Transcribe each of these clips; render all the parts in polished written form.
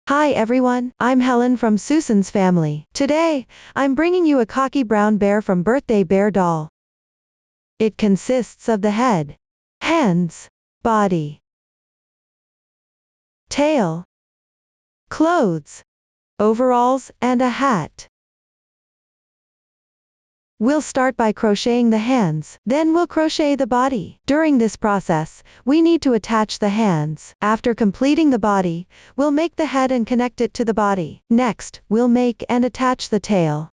Hi everyone, I'm Helen from Susan's family. Today, I'm bringing you a cocky brown bear from Birthday Bear Doll. It consists of the head, hands, body, tail, clothes, overalls, and a hat. We'll start by crocheting the hands, then we'll crochet the body. During this process, we need to attach the hands. After completing the body, we'll make the head and connect it to the body. Next, we'll make and attach the tail.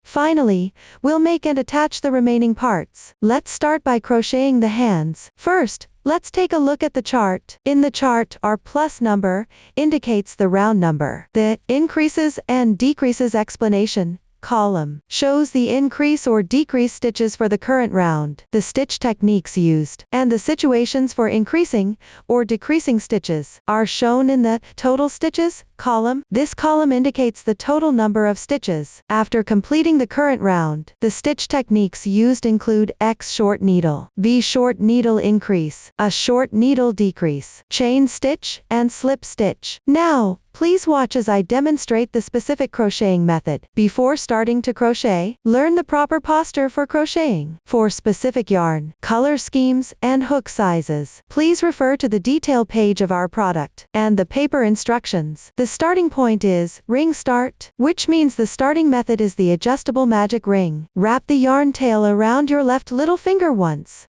Finally, we'll make and attach the remaining parts. Let's start by crocheting the hands. First, let's take a look at the chart. In the chart, our plus number indicates the round number. The increases and decreases explanation column shows the increase or decrease stitches for the current round, the stitch techniques used, and the situations for increasing or decreasing stitches are shown in the total stitches column. This column indicates the total number of stitches. After completing the current round, the stitch techniques used include X short needle, V short needle increase, a short needle decrease, chain stitch, and slip stitch. Now, please watch as I demonstrate the specific crocheting method. Before starting to crochet, learn the proper posture for crocheting. For specific yarn, color schemes, and hook sizes, please refer to the detail page of our product and the paper instructions. The starting point is ring start, which means the starting method is the adjustable magic ring. Wrap the yarn tail around your left little finger once.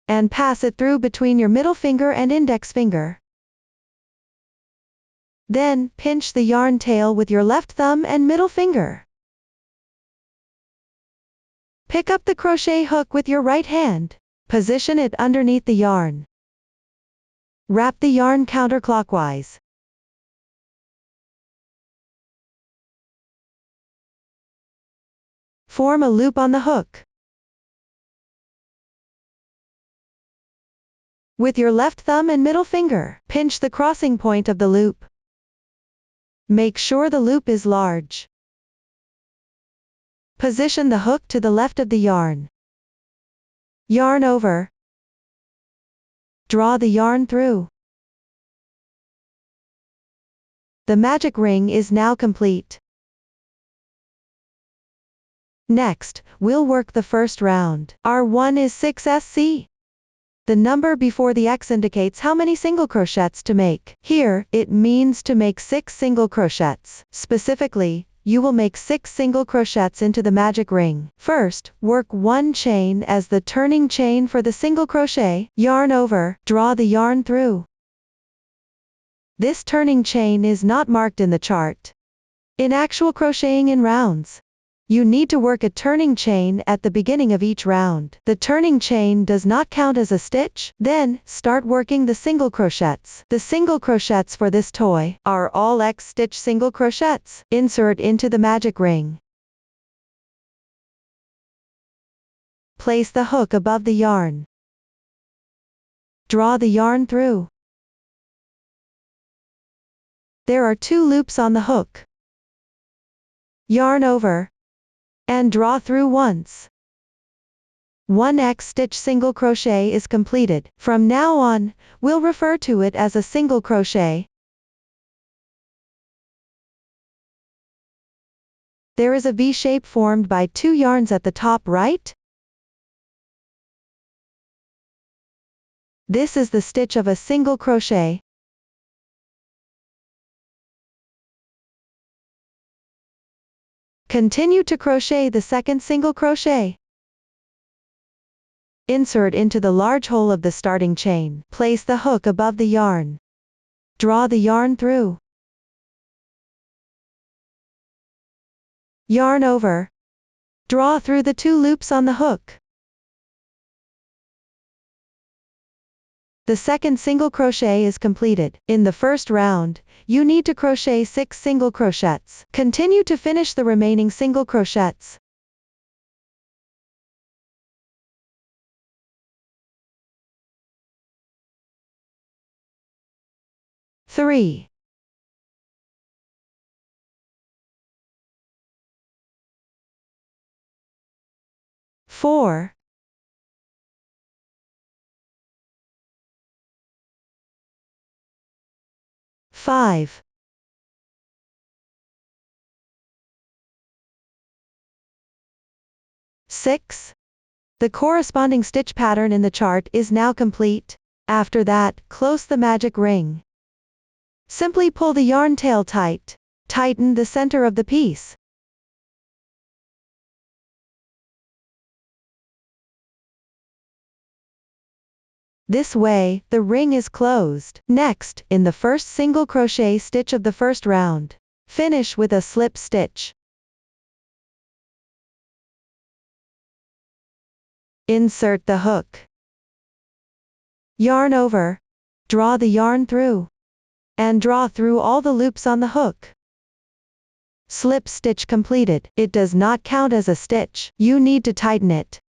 And pass it through between your middle finger and index finger. Then, pinch the yarn tail with your left thumb and middle finger. Pick up the crochet hook with your right hand. Position it underneath the yarn. Wrap the yarn counterclockwise. Form a loop on the hook. With your left thumb and middle finger, pinch the crossing point of the loop. Make sure the loop is large. Position the hook to the left of the yarn. Yarn over. Draw the yarn through. The magic ring is now complete. Next, we'll work the first round. Our 1 is 6SC. The number before the X indicates how many single crochets to make. Here, it means to make 6 single crochets. Specifically, you will make 6 single crochets into the magic ring. First, work 1 chain as the turning chain for the single crochet. Yarn over, draw the yarn through. This turning chain is not marked in the chart. In actual crocheting in rounds, you need to work a turning chain at the beginning of each round. The turning chain does not count as a stitch. Then, start working the single crochets. The single crochets for this toy are all X stitch single crochets. Insert into the magic ring. Place the hook above the yarn. Draw the yarn through. There are 2 loops on the hook. Yarn over. And draw through once. 1 X stitch single crochet is completed. From now on, we'll refer to it as a single crochet. There is a V shape formed by 2 yarns at the top right. This is the stitch of a single crochet. Continue to crochet the second single crochet. Insert into the large hole of the starting chain. Place the hook above the yarn. Draw the yarn through. Yarn over. Draw through the 2 loops on the hook. The second single crochet is completed. In the first round, you need to crochet 6 single crochets. Continue to finish the remaining single crochets. Three. 4. 5, 6. The corresponding stitch pattern in the chart is now complete. After that, close the magic ring. Simply pull the yarn tail tight. Tighten the center of the piece. This way, the ring is closed. Next, in the first single crochet stitch of the first round, finish with a slip stitch. Insert the hook. Yarn over. Draw the yarn through. And draw through all the loops on the hook. Slip stitch completed. It does not count as a stitch. You need to tighten it.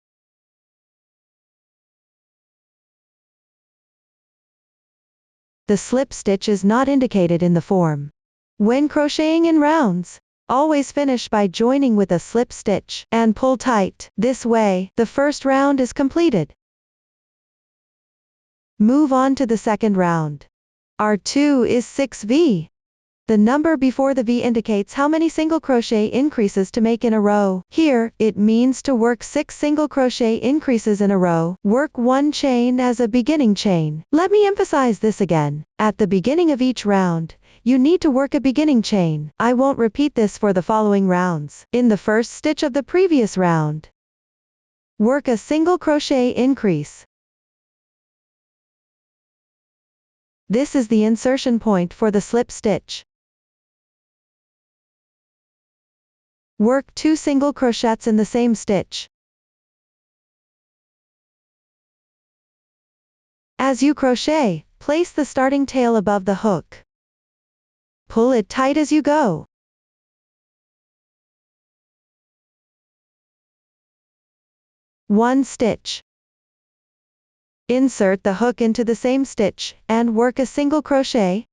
The slip stitch is not indicated in the form. When crocheting in rounds, always finish by joining with a slip stitch and pull tight. This way, the first round is completed. Move on to the second round. R2 is 6V. The number before the V indicates how many single crochet increases to make in a row. Here, it means to work 6 single crochet increases in a row. Work 1 chain as a beginning chain. Let me emphasize this again. At the beginning of each round, you need to work a beginning chain. I won't repeat this for the following rounds. In the first stitch of the previous round, work a single crochet increase. This is the insertion point for the slip stitch. Work 2 single crochets in the same stitch. As you crochet, place the starting tail above the hook. Pull it tight as you go. One stitch. Insert the hook into the same stitch, and work a single crochet.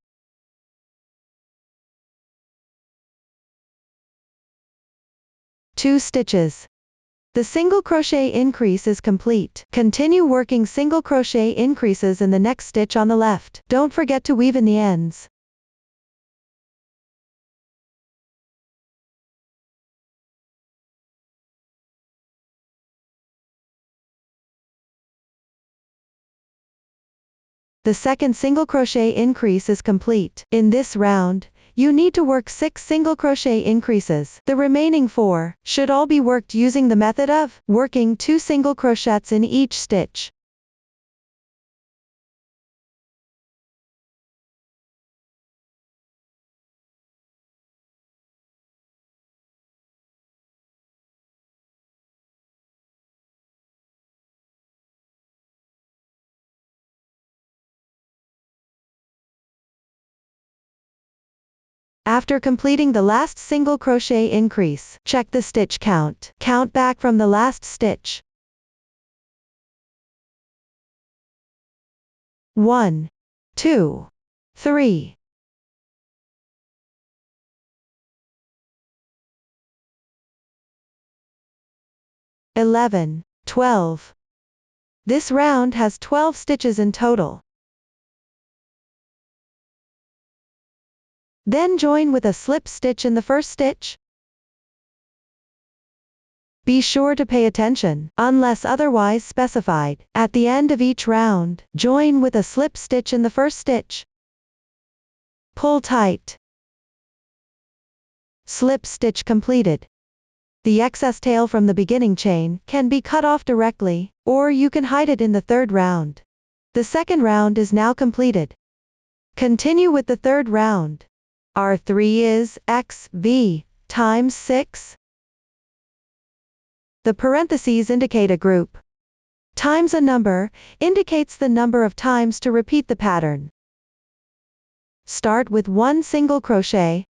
Two stitches. The single crochet increase is complete. Continue working single crochet increases in the next stitch on the left. Don't forget to weave in the ends. The second single crochet increase is complete. In this round, you need to work 6 single crochet increases. The remaining 4 should all be worked using the method of working 2 single crochets in each stitch. After completing the last single crochet increase, check the stitch count. Count back from the last stitch. 1, 2, 3. 11, 12. This round has 12 stitches in total. Then join with a slip stitch in the first stitch. Be sure to pay attention, unless otherwise specified. At the end of each round, join with a slip stitch in the first stitch. Pull tight. Slip stitch completed. The excess tail from the beginning chain can be cut off directly, or you can hide it in the third round. The second round is now completed. Continue with the third round. R3 is XV times 6. The parentheses indicate a group. Times a number indicates the number of times to repeat the pattern. Start with 1 single crochet.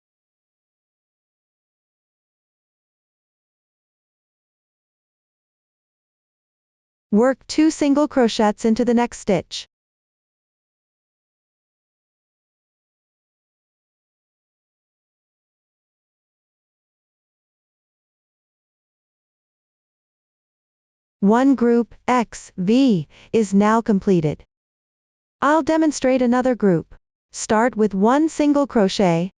Work 2 single crochets into the next stitch. One group, XV, is now completed. I'll demonstrate another group. Start with one single crochet.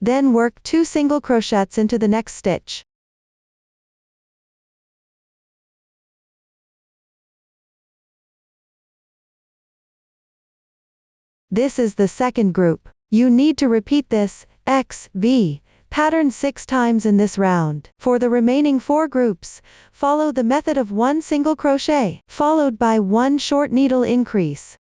Then work 2 single crochets into the next stitch. This is the second group. You need to repeat this XV pattern 6 times in this round. For the remaining 4 groups, follow the method of 1 single crochet, followed by 1 short needle increase.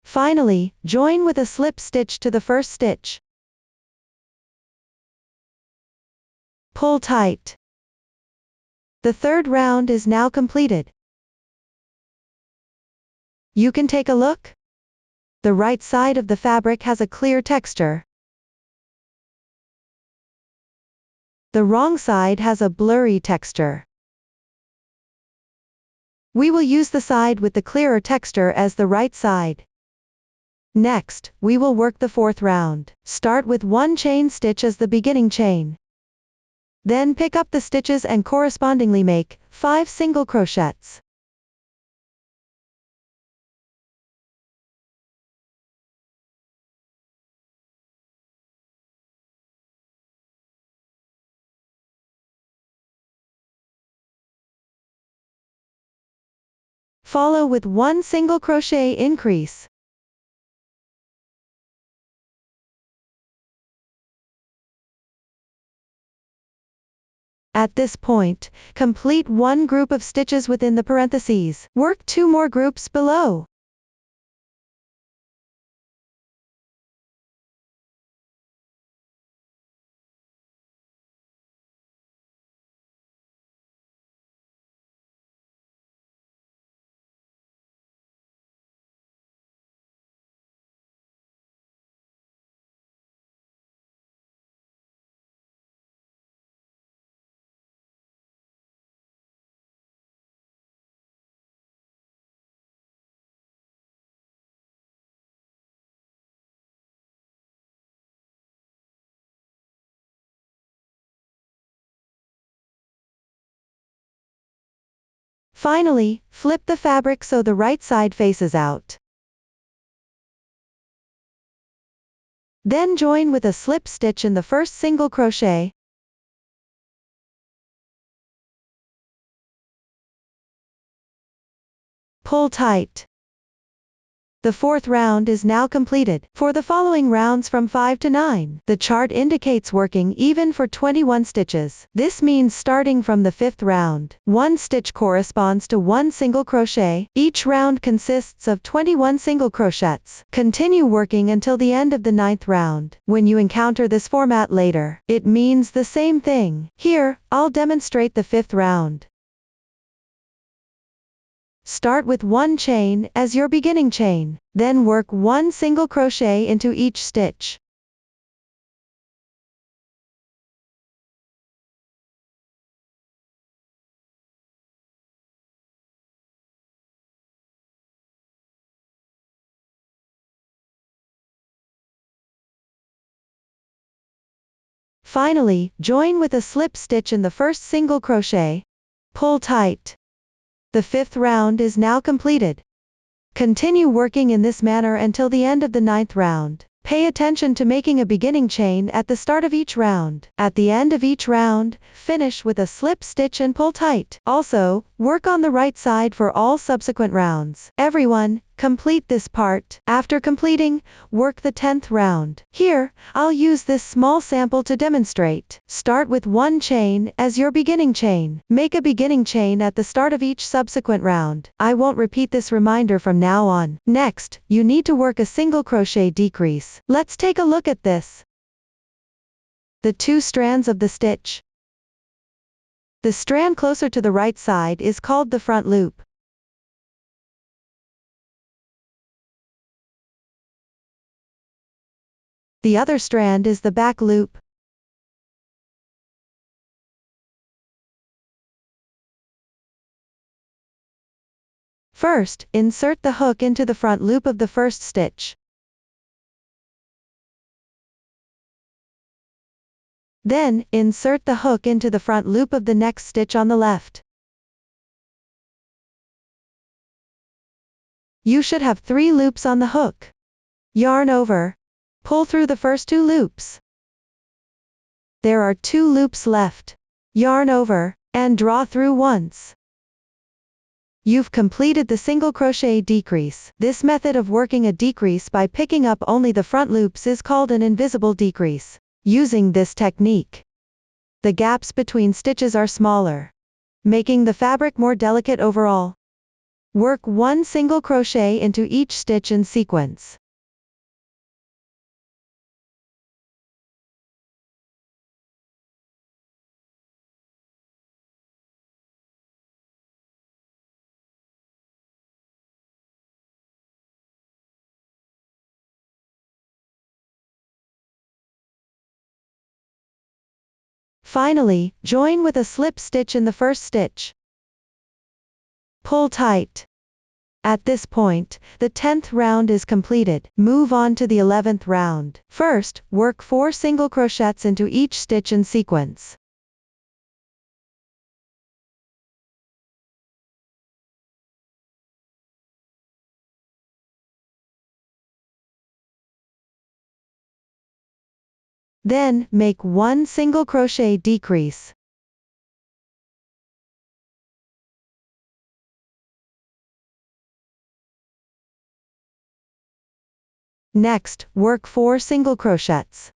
Finally, join with a slip stitch to the first stitch. Pull tight. The third round is now completed. You can take a look. The right side of the fabric has a clear texture. The wrong side has a blurry texture. We will use the side with the clearer texture as the right side. Next, we will work the fourth round. Start with 1 chain stitch as the beginning chain. Then pick up the stitches and correspondingly make 5 single crochets. Follow with 1 single crochet increase. At this point, complete 1 group of stitches within the parentheses. Work 2 more groups below. Finally, flip the fabric so the right side faces out. Then join with a slip stitch in the first single crochet. Pull tight. The fourth round is now completed. For the following rounds from 5 to 9, the chart indicates working even for 21 stitches. This means starting from the 5th round, 1 stitch corresponds to 1 single crochet. Each round consists of 21 single crochets. Continue working until the end of the 9th round. When you encounter this format later, it means the same thing. Here, I'll demonstrate the 5th round. Start with 1 chain as your beginning chain, then work 1 single crochet into each stitch. Finally, join with a slip stitch in the first single crochet. Pull tight. The 5th round is now completed. Continue working in this manner until the end of the 9th round. Pay attention to making a beginning chain at the start of each round. At the end of each round, finish with a slip stitch and pull tight. Also, work on the right side for all subsequent rounds. Everyone, complete this part. After completing, work the 10th round. Here, I'll use this small sample to demonstrate. Start with 1 chain as your beginning chain. Make a beginning chain at the start of each subsequent round. I won't repeat this reminder from now on. Next, you need to work a single crochet decrease. Let's take a look at this. The 2 strands of the stitch. The strand closer to the right side is called the front loop. The other strand is the back loop. First, insert the hook into the front loop of the first stitch. Then, insert the hook into the front loop of the next stitch on the left. You should have 3 loops on the hook. Yarn over. Pull through the first 2 loops. There are 2 loops left. Yarn over, and draw through once. You've completed the single crochet decrease. This method of working a decrease by picking up only the front loops is called an invisible decrease. Using this technique, the gaps between stitches are smaller, making the fabric more delicate overall. Work 1 single crochet into each stitch in sequence. Finally, join with a slip stitch in the first stitch. Pull tight. At this point, the 10th round is completed. Move on to the 11th round. First, work 4 single crochets into each stitch in sequence. Then, make 1 single crochet decrease. Next, work 4 single crochets.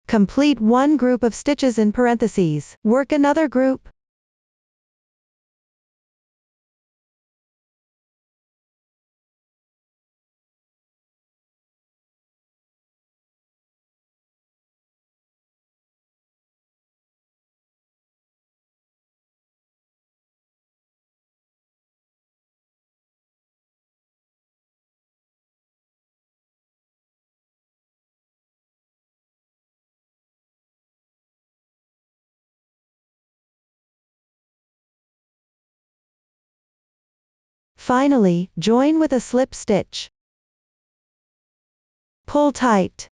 Complete 1 group of stitches in parentheses. Work another group. Finally, join with a slip stitch. Pull tight.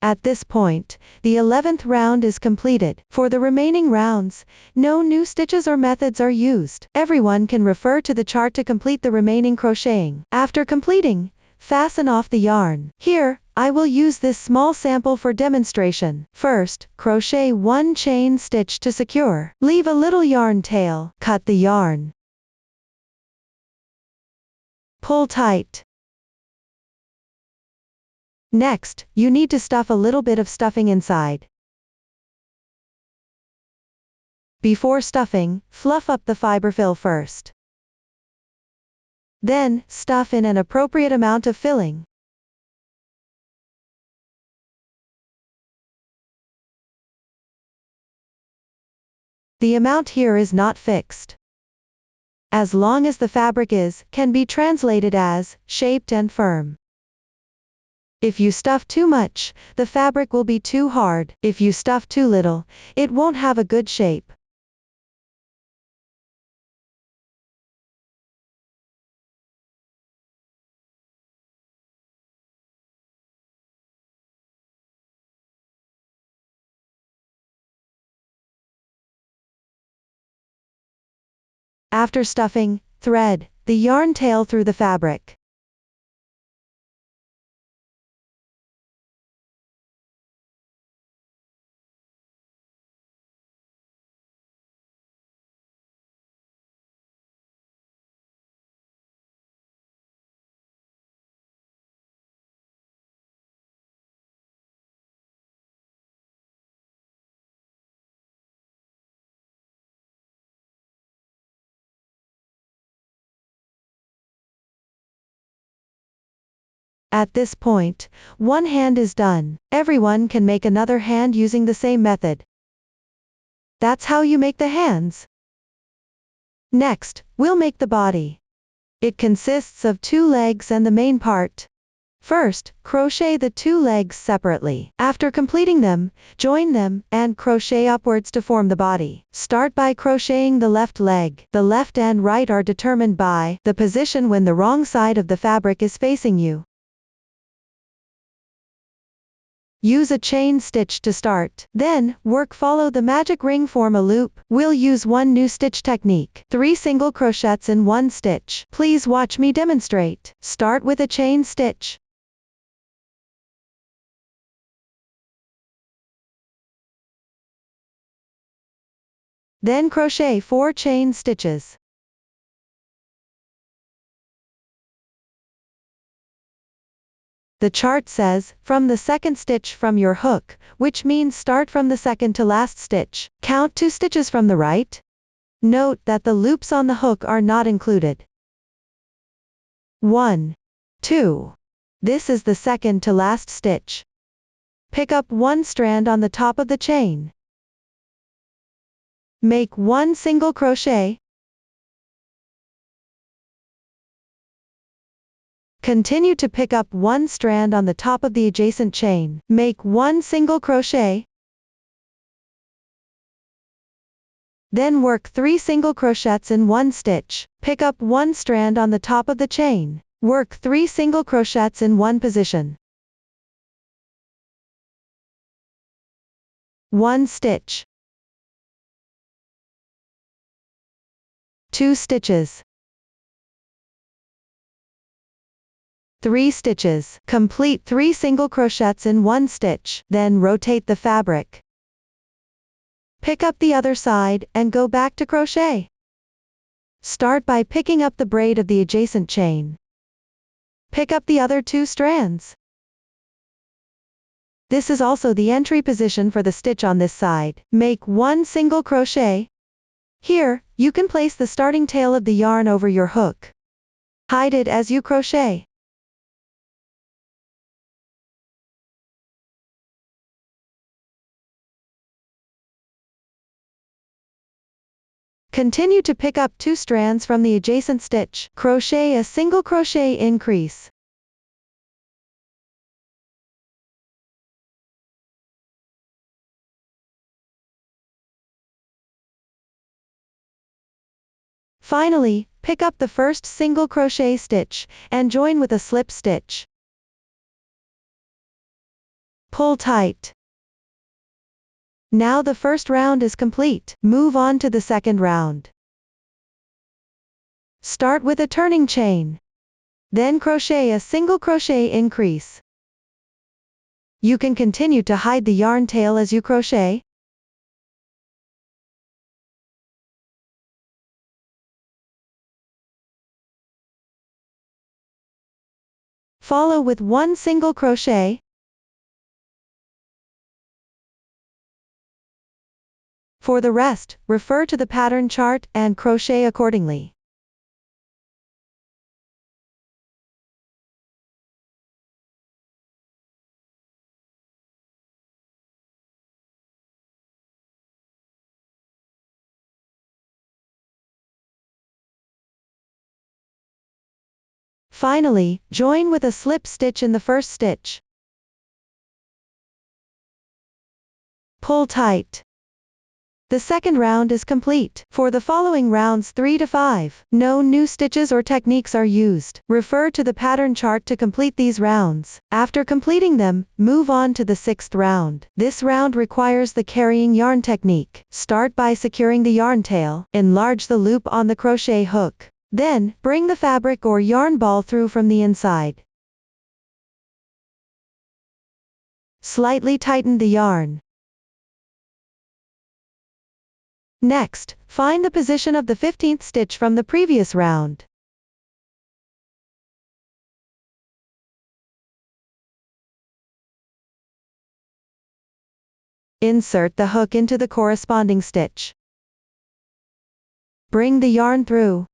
At this point, the 11th round is completed. For the remaining rounds, no new stitches or methods are used. Everyone can refer to the chart to complete the remaining crocheting. After completing, fasten off the yarn. Here, I will use this small sample for demonstration. First, crochet 1 chain stitch to secure. Leave a little yarn tail. Cut the yarn. Pull tight. Next, you need to stuff a little bit of stuffing inside. Before stuffing, fluff up the fiberfill first. Then, stuff in an appropriate amount of filling. The amount here is not fixed. As long as the fabric can be translated as shaped and firm. If you stuff too much, the fabric will be too hard. If you stuff too little, it won't have a good shape. After stuffing, thread the yarn tail through the fabric. At this point, one hand is done. Everyone can make another hand using the same method. That's how you make the hands. Next, we'll make the body. It consists of 2 legs and the main part. First, crochet the two legs separately. After completing them, join them, and crochet upwards to form the body. Start by crocheting the left leg. The left and right are determined by the position when the wrong side of the fabric is facing you. Use a chain stitch to start. Then, follow the magic ring, form a loop. We'll use one new stitch technique. 3 single crochets in 1 stitch. Please watch me demonstrate. Start with a chain stitch. Then crochet 4 chain stitches. The chart says, from the second stitch from your hook, which means start from the second to last stitch. Count 2 stitches from the right. Note that the loops on the hook are not included. 1, 2. This is the second to last stitch. Pick up 1 strand on the top of the chain. Make 1 single crochet. Continue to pick up 1 strand on the top of the adjacent chain. Make 1 single crochet. Then work 3 single crochets in 1 stitch. Pick up 1 strand on the top of the chain. Work 3 single crochets in 1 position. 1 stitch. 2 stitches. 3 stitches. Complete 3 single crochets in 1 stitch. Then rotate the fabric. Pick up the other side, and go back to crochet. Start by picking up the braid of the adjacent chain. Pick up the other 2 strands. This is also the entry position for the stitch on this side. Make 1 single crochet. Here, you can place the starting tail of the yarn over your hook. Hide it as you crochet. Continue to pick up 2 strands from the adjacent stitch. Crochet a single crochet increase. Finally, pick up the first single crochet stitch, and join with a slip stitch. Pull tight. Now the first round is complete. Move on to the second round. Start with a turning chain. Then crochet a single crochet increase. You can continue to hide the yarn tail as you crochet. Follow with 1 single crochet. For the rest, refer to the pattern chart and crochet accordingly. Finally, join with a slip stitch in the first stitch. Pull tight. The second round is complete. For the following rounds 3 to 5, no new stitches or techniques are used. Refer to the pattern chart to complete these rounds. After completing them, move on to the 6th round. This round requires the carrying yarn technique. Start by securing the yarn tail. Enlarge the loop on the crochet hook. Then, bring the fabric or yarn ball through from the inside. Slightly tighten the yarn. Next, find the position of the 15th stitch from the previous round. Insert the hook into the corresponding stitch. Bring the yarn through.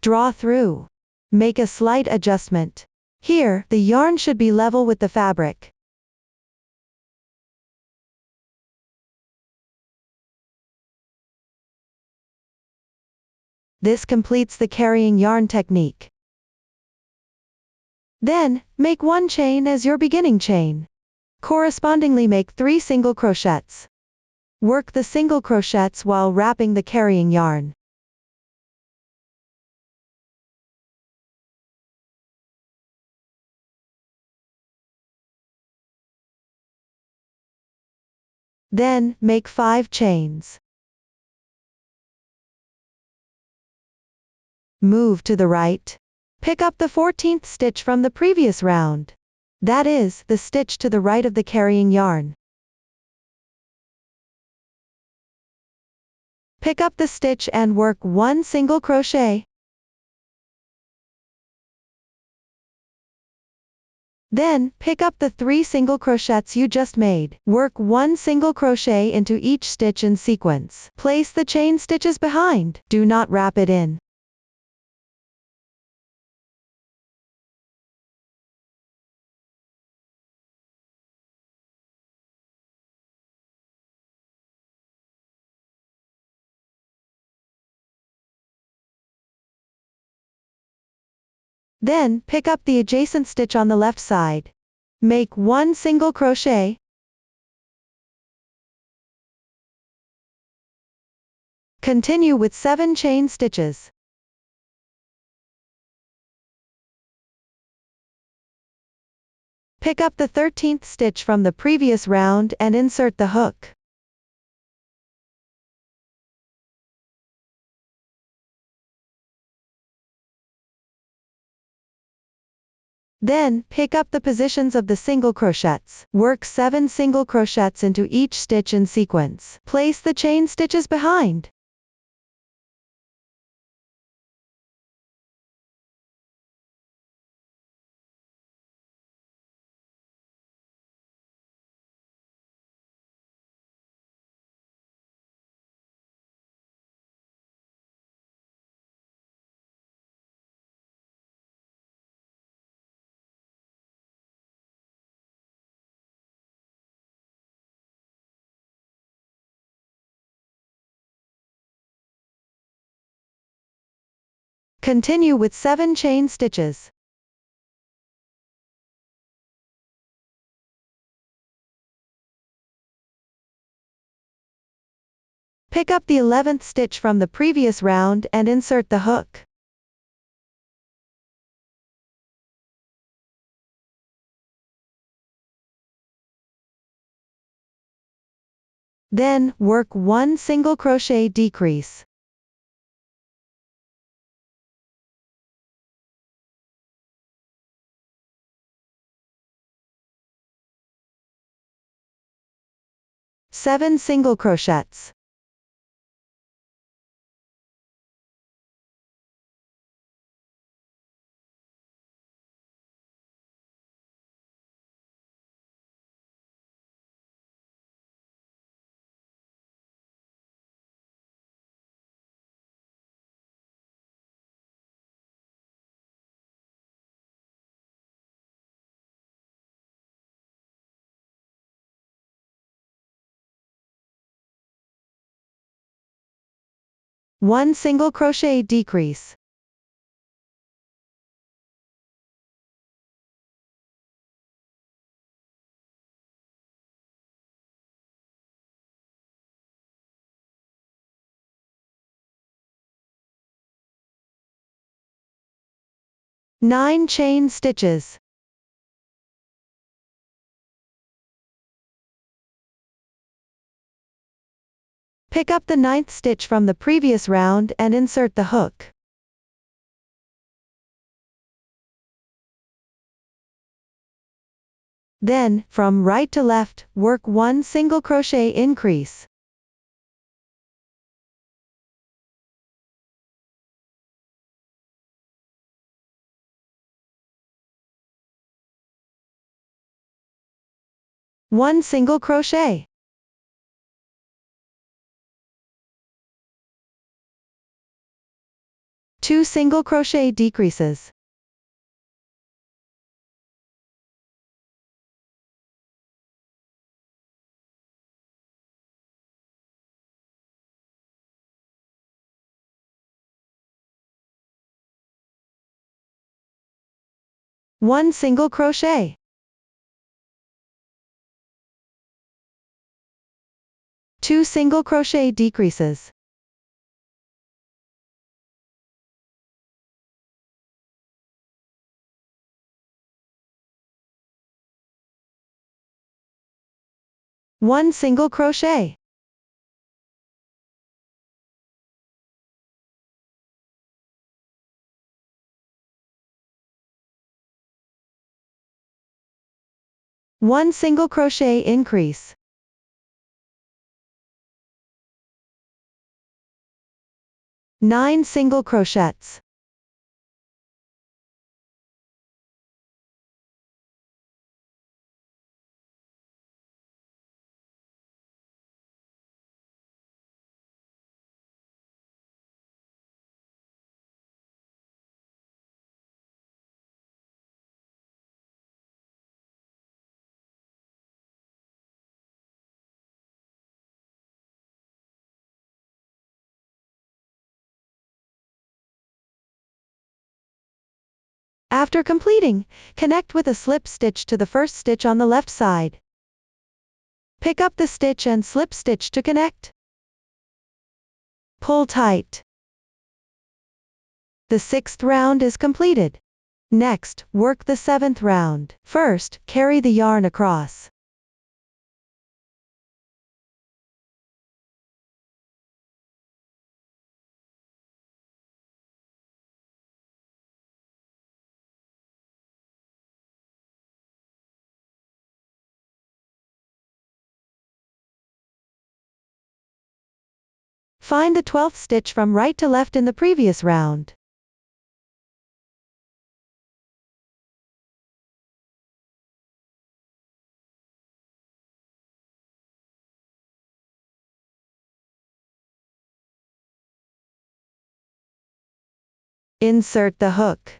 Draw through. Make a slight adjustment. Here, the yarn should be level with the fabric. This completes the carrying yarn technique. Then, make 1 chain as your beginning chain. Correspondingly make 3 single crochets. Work the single crochets while wrapping the carrying yarn. Then, make 5 chains. Move to the right. Pick up the 14th stitch from the previous round. That is, the stitch to the right of the carrying yarn. Pick up the stitch and work 1 single crochet. Then, pick up the 3 single crochets you just made. Work 1 single crochet into each stitch in sequence. Place the chain stitches behind. Do not wrap it in. Then, pick up the adjacent stitch on the left side. Make 1 single crochet. Continue with 7 chain stitches. Pick up the 13th stitch from the previous round and insert the hook. Then, pick up the positions of the single crochets. Work 7 single crochets into each stitch in sequence. Place the chain stitches behind. Continue with 7 chain stitches. Pick up the 11th stitch from the previous round and insert the hook. Then, work 1 single crochet decrease. Seven single crochets. One single crochet decrease. Nine chain stitches. Pick up the 9th stitch from the previous round and insert the hook. Then, from right to left, work 1 single crochet increase. One single crochet. Two single crochet decreases. 1 single crochet. 2 single crochet decreases. 1 single crochet. 1 single crochet increase. 9 single crochets. 'After completing, connect with a slip stitch to the first stitch on the left side. Pick up the stitch and slip stitch to connect. Pull tight. The 6th round is completed. Next, work the 7th round. First, carry the yarn across. Find the 12th stitch from right to left in the previous round. Insert the hook.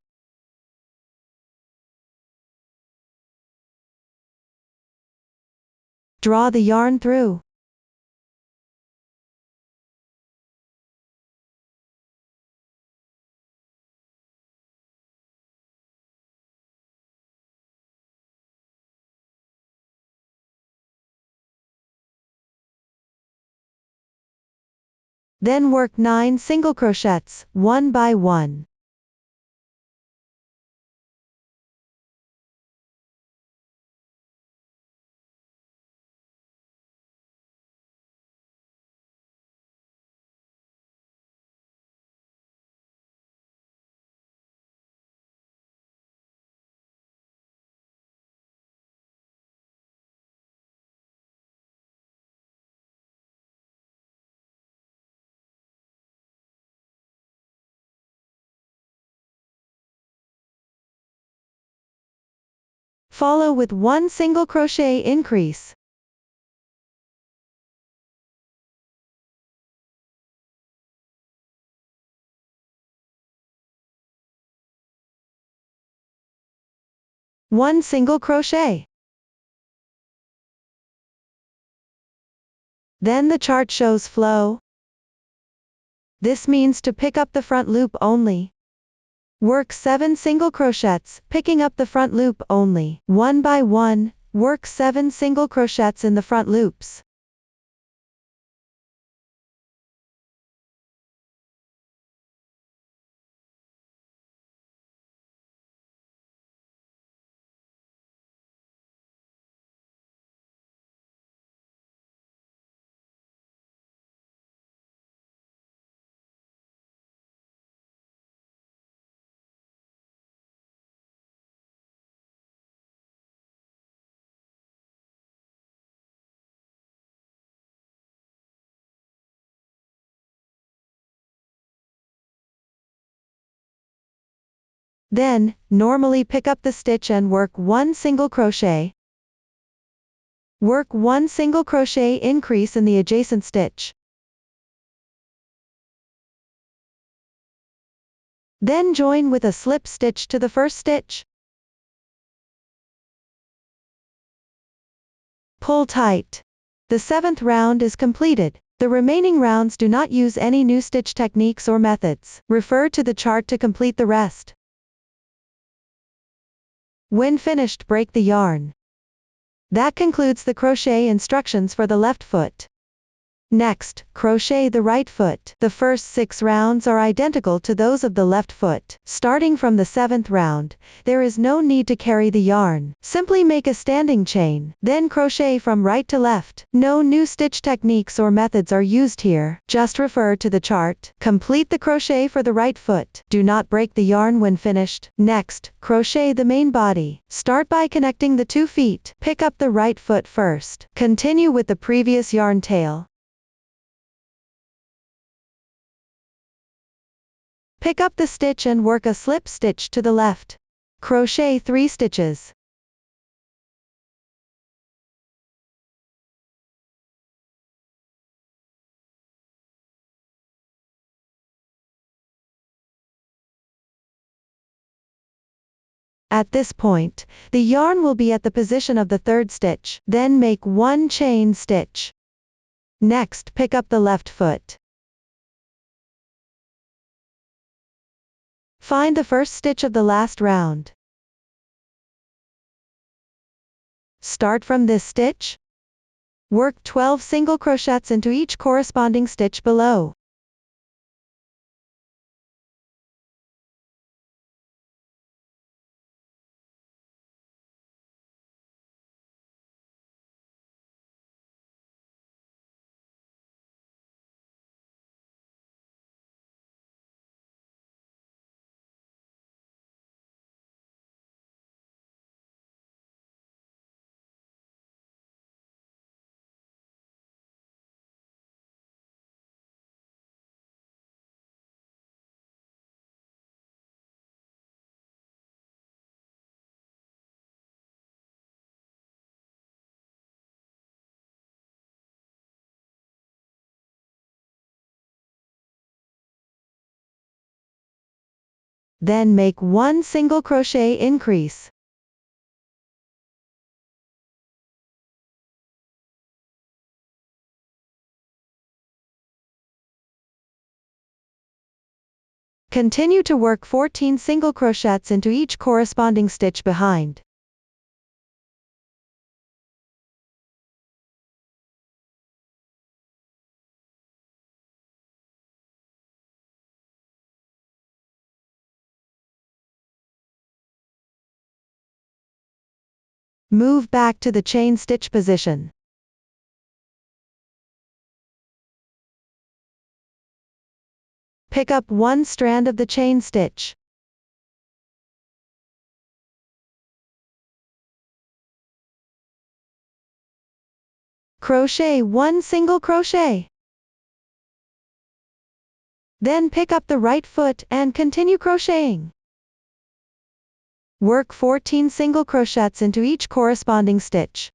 Draw the yarn through. Then work 9 single crochets, one by one. Follow with 1 single crochet increase. One single crochet. Then the chart shows flow. This means to pick up the front loop only. Work 7 single crochets, picking up the front loop only. One by one, work 7 single crochets in the front loops. Then, normally pick up the stitch and work 1 single crochet. Work 1 single crochet increase in the adjacent stitch. Then join with a slip stitch to the first stitch. Pull tight. The 7th round is completed. The remaining rounds do not use any new stitch techniques or methods. Refer to the chart to complete the rest. When finished, break the yarn. That concludes the crochet instructions for the left foot. Next, crochet the right foot. The first 6 rounds are identical to those of the left foot. Starting from the 7th round, there is no need to carry the yarn. Simply make a standing chain, then crochet from right to left. No new stitch techniques or methods are used here. Just refer to the chart. Complete the crochet for the right foot. Do not break the yarn when finished. Next, crochet the main body. Start by connecting the 2 feet. Pick up the right foot first. Continue with the previous yarn tail. Pick up the stitch and work a slip stitch to the left. Crochet 3 stitches. At this point, the yarn will be at the position of the 3rd stitch. Then make 1 chain stitch. Next, pick up the left foot. Find the first stitch of the last round. Start from this stitch. Work 12 single crochets into each corresponding stitch below. Then make 1 single crochet increase. Continue to work 14 single crochets into each corresponding stitch behind. Move back to the chain stitch position. Pick up 1 strand of the chain stitch. Crochet 1 single crochet. Then pick up the right foot and continue crocheting. Work 14 single crochets into each corresponding stitch.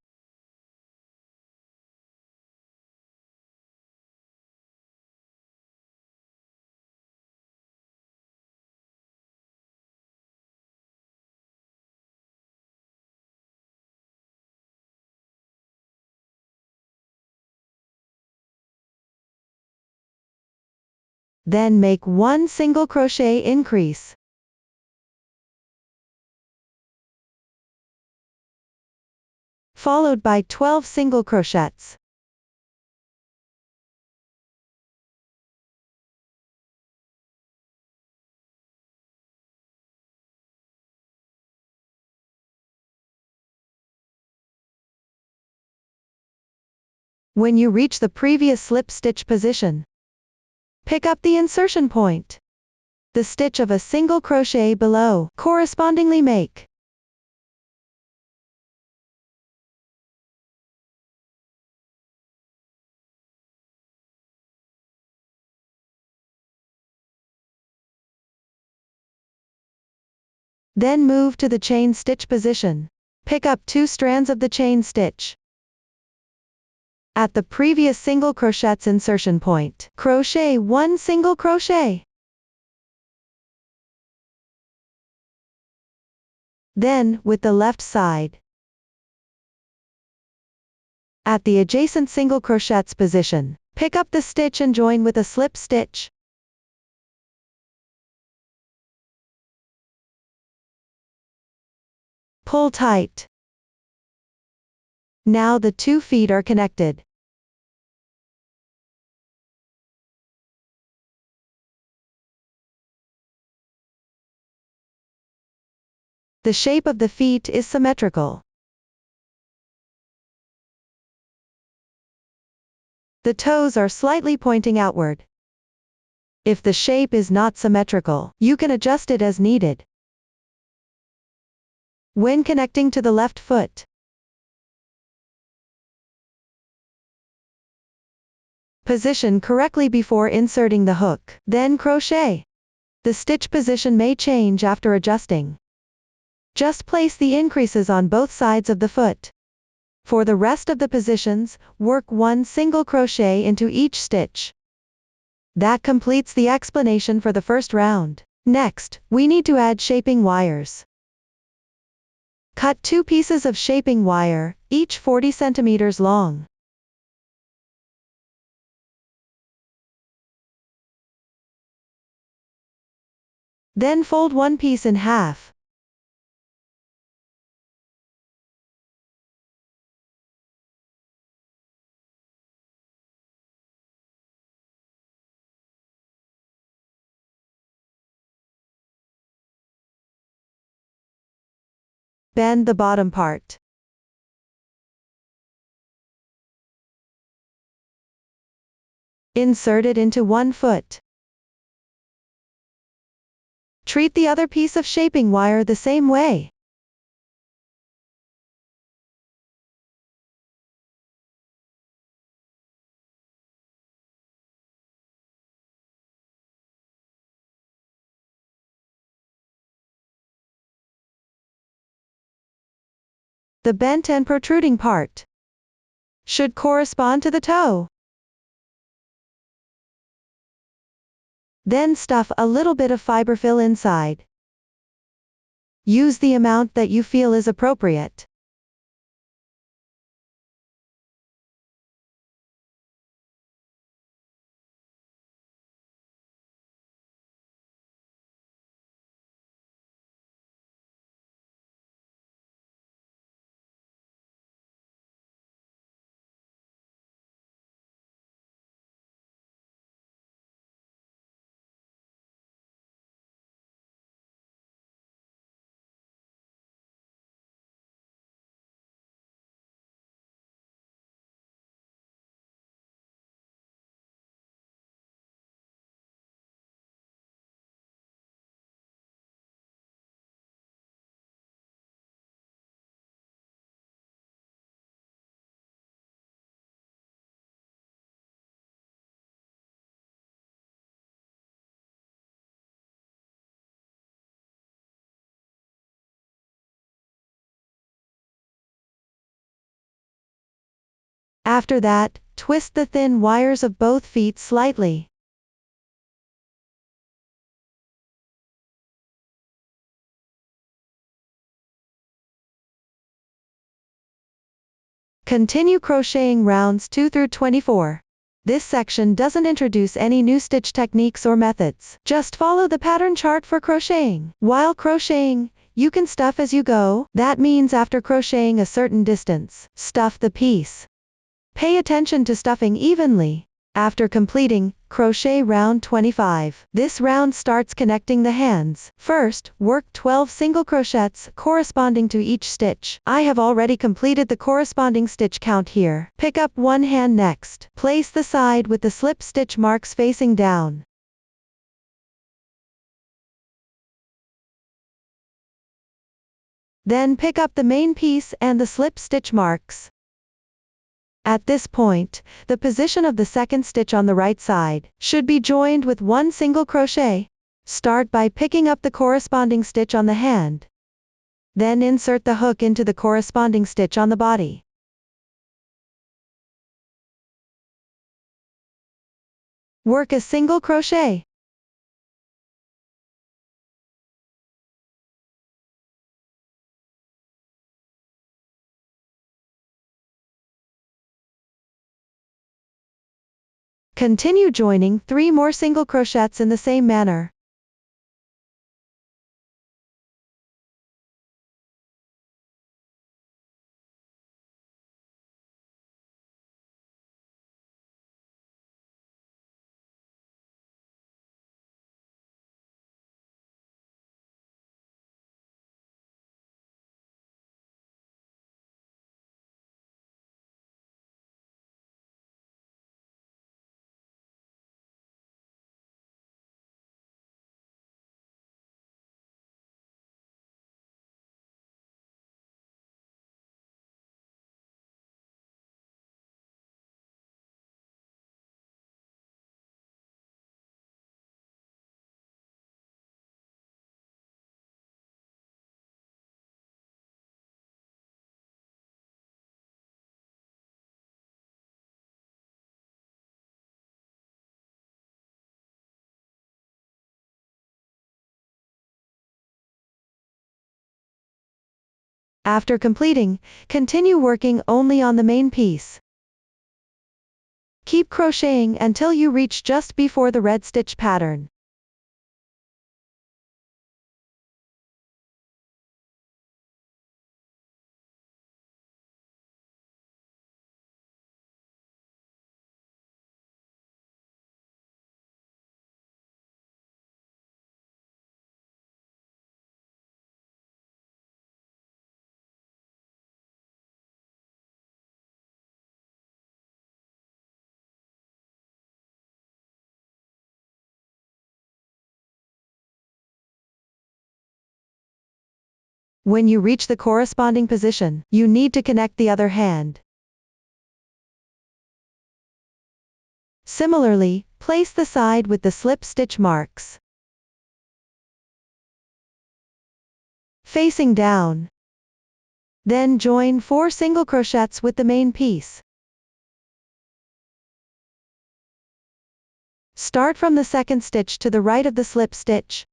Then make 1 single crochet increase. Followed by 12 single crochets. When you reach the previous slip stitch position, pick up the insertion point. The stitch of a single crochet below, correspondingly make Then move to the chain stitch position. Pick up 2 strands of the chain stitch. At the previous single crochet's insertion point, crochet 1 single crochet. Then, with the left side, at the adjacent single crochet's position, pick up the stitch and join with a slip stitch. Pull tight. Now the 2 feet are connected. The shape of the feet is symmetrical. The toes are slightly pointing outward. If the shape is not symmetrical, you can adjust it as needed. When connecting to the left foot, position correctly before inserting the hook, then crochet. The stitch position may change after adjusting. Just place the increases on both sides of the foot. For the rest of the positions, work 1 single crochet into each stitch. That completes the explanation for the first round. Next, we need to add shaping wires. Cut 2 pieces of shaping wire, each 40 centimeters long. Then fold one piece in half. Bend the bottom part. Insert it into one foot. Treat the other piece of shaping wire the same way. The bent and protruding part should correspond to the toe. Then stuff a little bit of fiberfill inside. Use the amount that you feel is appropriate. After that, twist the thin wires of both feet slightly. Continue crocheting rounds 2 through 24. This section doesn't introduce any new stitch techniques or methods. Just follow the pattern chart for crocheting. While crocheting, you can stuff as you go. That means after crocheting a certain distance, stuff the piece. Pay attention to stuffing evenly. After completing, crochet round 25. This round starts connecting the hands. First, work 12 single crochets corresponding to each stitch. I have already completed the corresponding stitch count here. Pick up one hand next. Place the side with the slip stitch marks facing down. Then pick up the main piece and the slip stitch marks. At this point, the position of the second stitch on the right side should be joined with 1 single crochet. Start by picking up the corresponding stitch on the hand. Then insert the hook into the corresponding stitch on the body. Work a single crochet. Continue joining 3 more single crochets in the same manner. After completing, continue working only on the main piece. Keep crocheting until you reach just before the red stitch pattern. When you reach the corresponding position, you need to connect the other hand. Similarly, place the side with the slip stitch marks facing down. Then join 4 single crochets with the main piece. Start from the second stitch to the right of the slip stitch.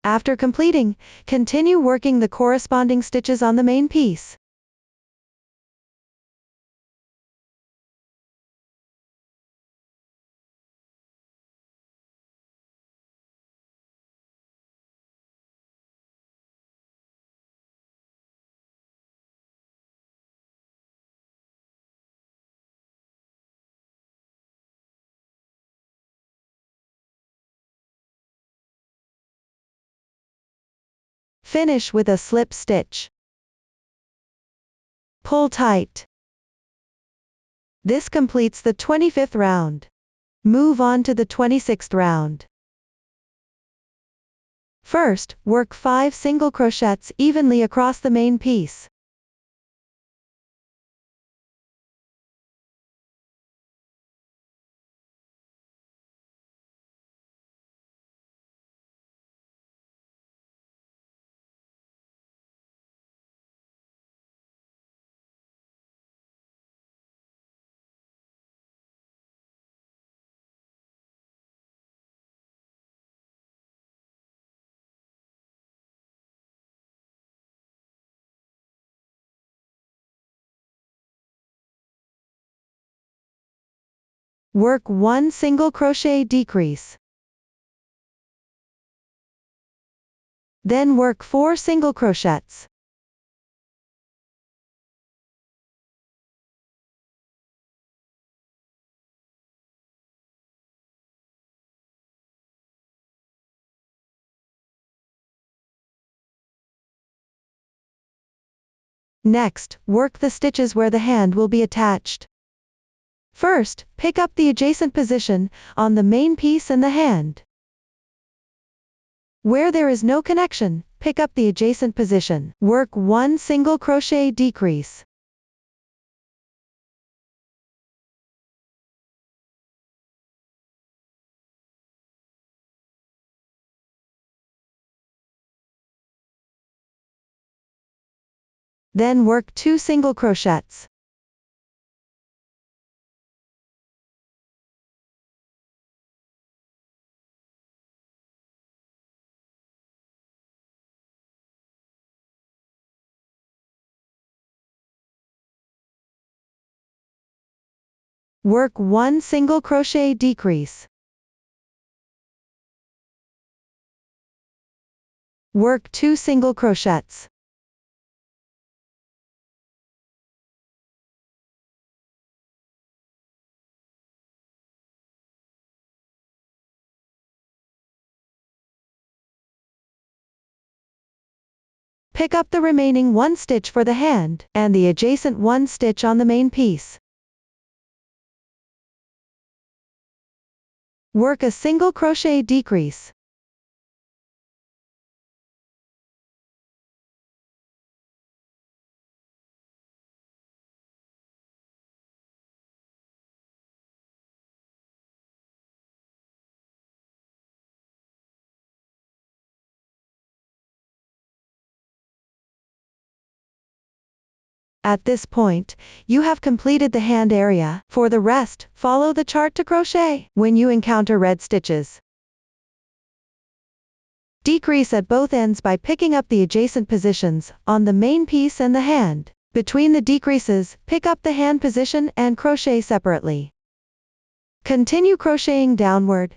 After completing, continue working the corresponding stitches on the main piece. Finish with a slip stitch. Pull tight. This completes the 25th round. Move on to the 26th round. First, work 5 single crochets evenly across the main piece. Work 1 single crochet decrease. Then work 4 single crochets. Next, work the stitches where the hand will be attached. First, pick up the adjacent position on the main piece and the hand. Where there is no connection, pick up the adjacent position. Work 1 single crochet decrease. Then work 2 single crochets. Work 1 single crochet decrease. Work 2 single crochets. Pick up the remaining 1 stitch for the hand, and the adjacent 1 stitch on the main piece. Work a single crochet decrease. At this point, you have completed the hand area. For the rest, follow the chart to crochet. When you encounter red stitches, decrease at both ends by picking up the adjacent positions on the main piece and the hand. Between the decreases, pick up the hand position and crochet separately. Continue crocheting downward.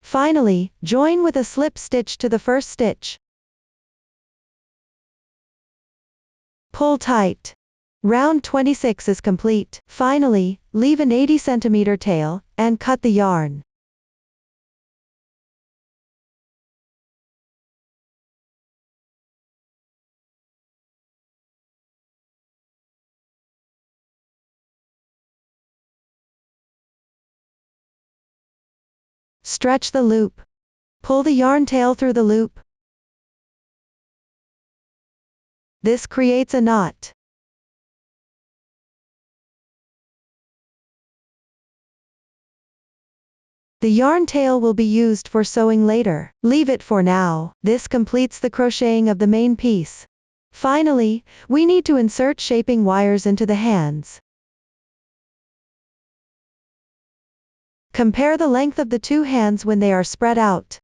Finally, join with a slip stitch to the first stitch. Pull tight. Round 26 is complete. Finally, leave an 80 cm tail, and cut the yarn. Stretch the loop. Pull the yarn tail through the loop. This creates a knot. The yarn tail will be used for sewing later. Leave it for now. This completes the crocheting of the main piece. Finally, we need to insert shaping wires into the hands. Compare the length of the 2 hands when they are spread out.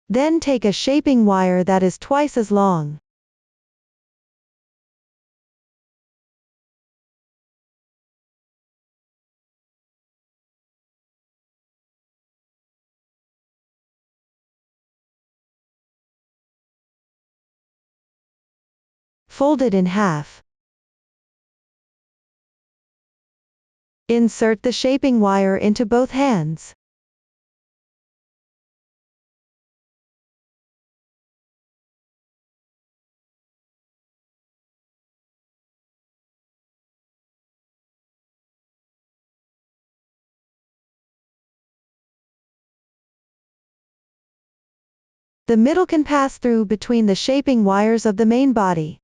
Then take a shaping wire that is twice as long. Fold it in half. Insert the shaping wire into both hands. The middle can pass through between the shaping wires of the main body.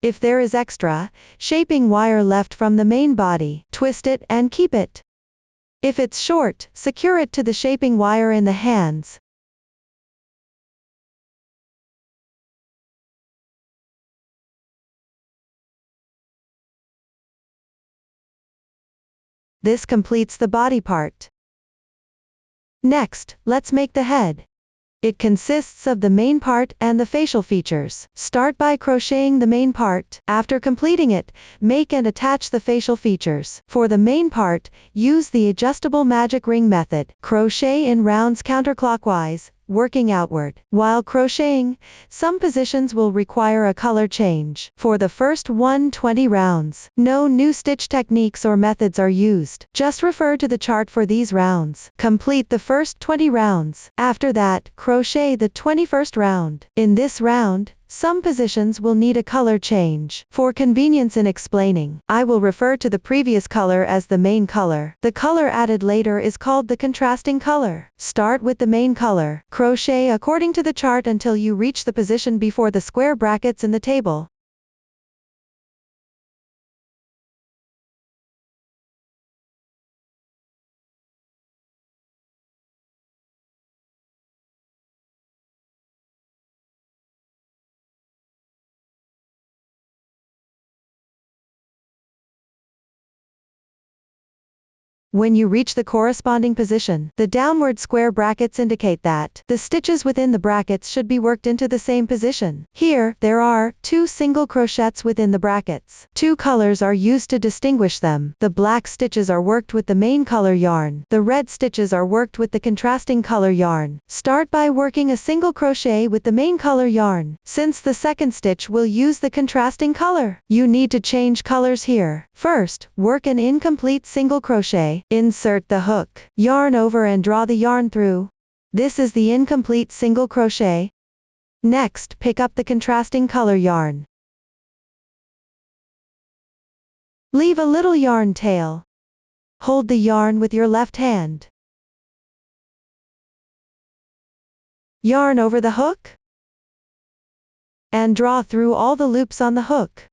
If there is extra shaping wire left from the main body, twist it and keep it. If it's short, secure it to the shaping wire in the hands. This completes the body part. Next, let's make the head. It consists of the main part and the facial features. Start by crocheting the main part. After completing it, make and attach the facial features. For the main part, use the adjustable magic ring method. Crochet in rounds counterclockwise, working outward. While crocheting, some positions will require a color change. For the first 120 rounds, no new stitch techniques or methods are used. Just refer to the chart for these rounds. Complete the first 20 rounds. After that, crochet the 21st round. In this round, some positions will need a color change. For convenience in explaining, I will refer to the previous color as the main color. The color added later is called the contrasting color. Start with the main color. Crochet according to the chart until you reach the position before the square brackets in the table. When you reach the corresponding position, the downward square brackets indicate that the stitches within the brackets should be worked into the same position. Here, there are 2 single crochets within the brackets. 2 colors are used to distinguish them. The black stitches are worked with the main color yarn. The red stitches are worked with the contrasting color yarn. Start by working a single crochet with the main color yarn. Since the second stitch will use the contrasting color, you need to change colors here. First, work an incomplete single crochet. Insert the hook, yarn over and draw the yarn through. This is the incomplete single crochet. Next, pick up the contrasting color yarn. Leave a little yarn tail. Hold the yarn with your left hand. Yarn over the hook. And draw through all the loops on the hook.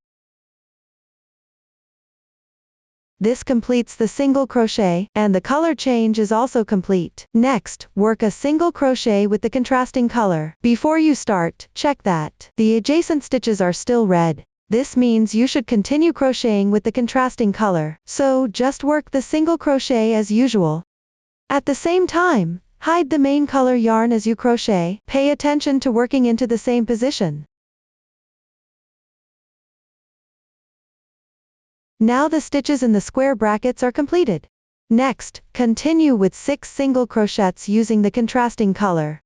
This completes the single crochet, and the color change is also complete. Next, work a single crochet with the contrasting color. Before you start, check that the adjacent stitches are still red. This means you should continue crocheting with the contrasting color, so just work the single crochet as usual. At the same time, hide the main color yarn as you crochet. Pay attention to working into the same position. Now the stitches in the square brackets are completed. Next, continue with 6 single crochets using the contrasting color.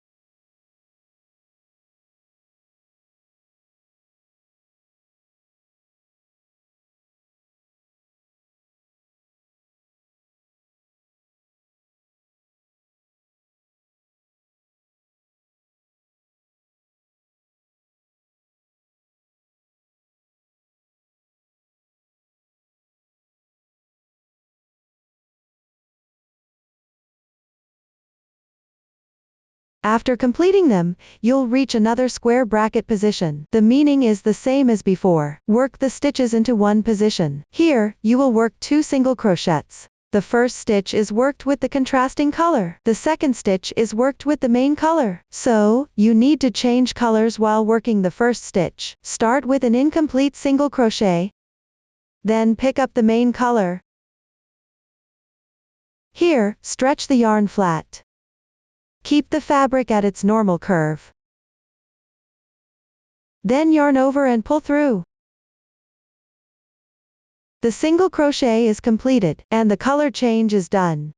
After completing them, you'll reach another square bracket position. The meaning is the same as before. Work the stitches into one position. Here, you will work 2 single crochets. The first stitch is worked with the contrasting color. The second stitch is worked with the main color. So, you need to change colors while working the first stitch. Start with an incomplete single crochet. Then pick up the main color. Here, stretch the yarn flat. Keep the fabric at its normal curve. Then yarn over and pull through. The single crochet is completed, and the color change is done.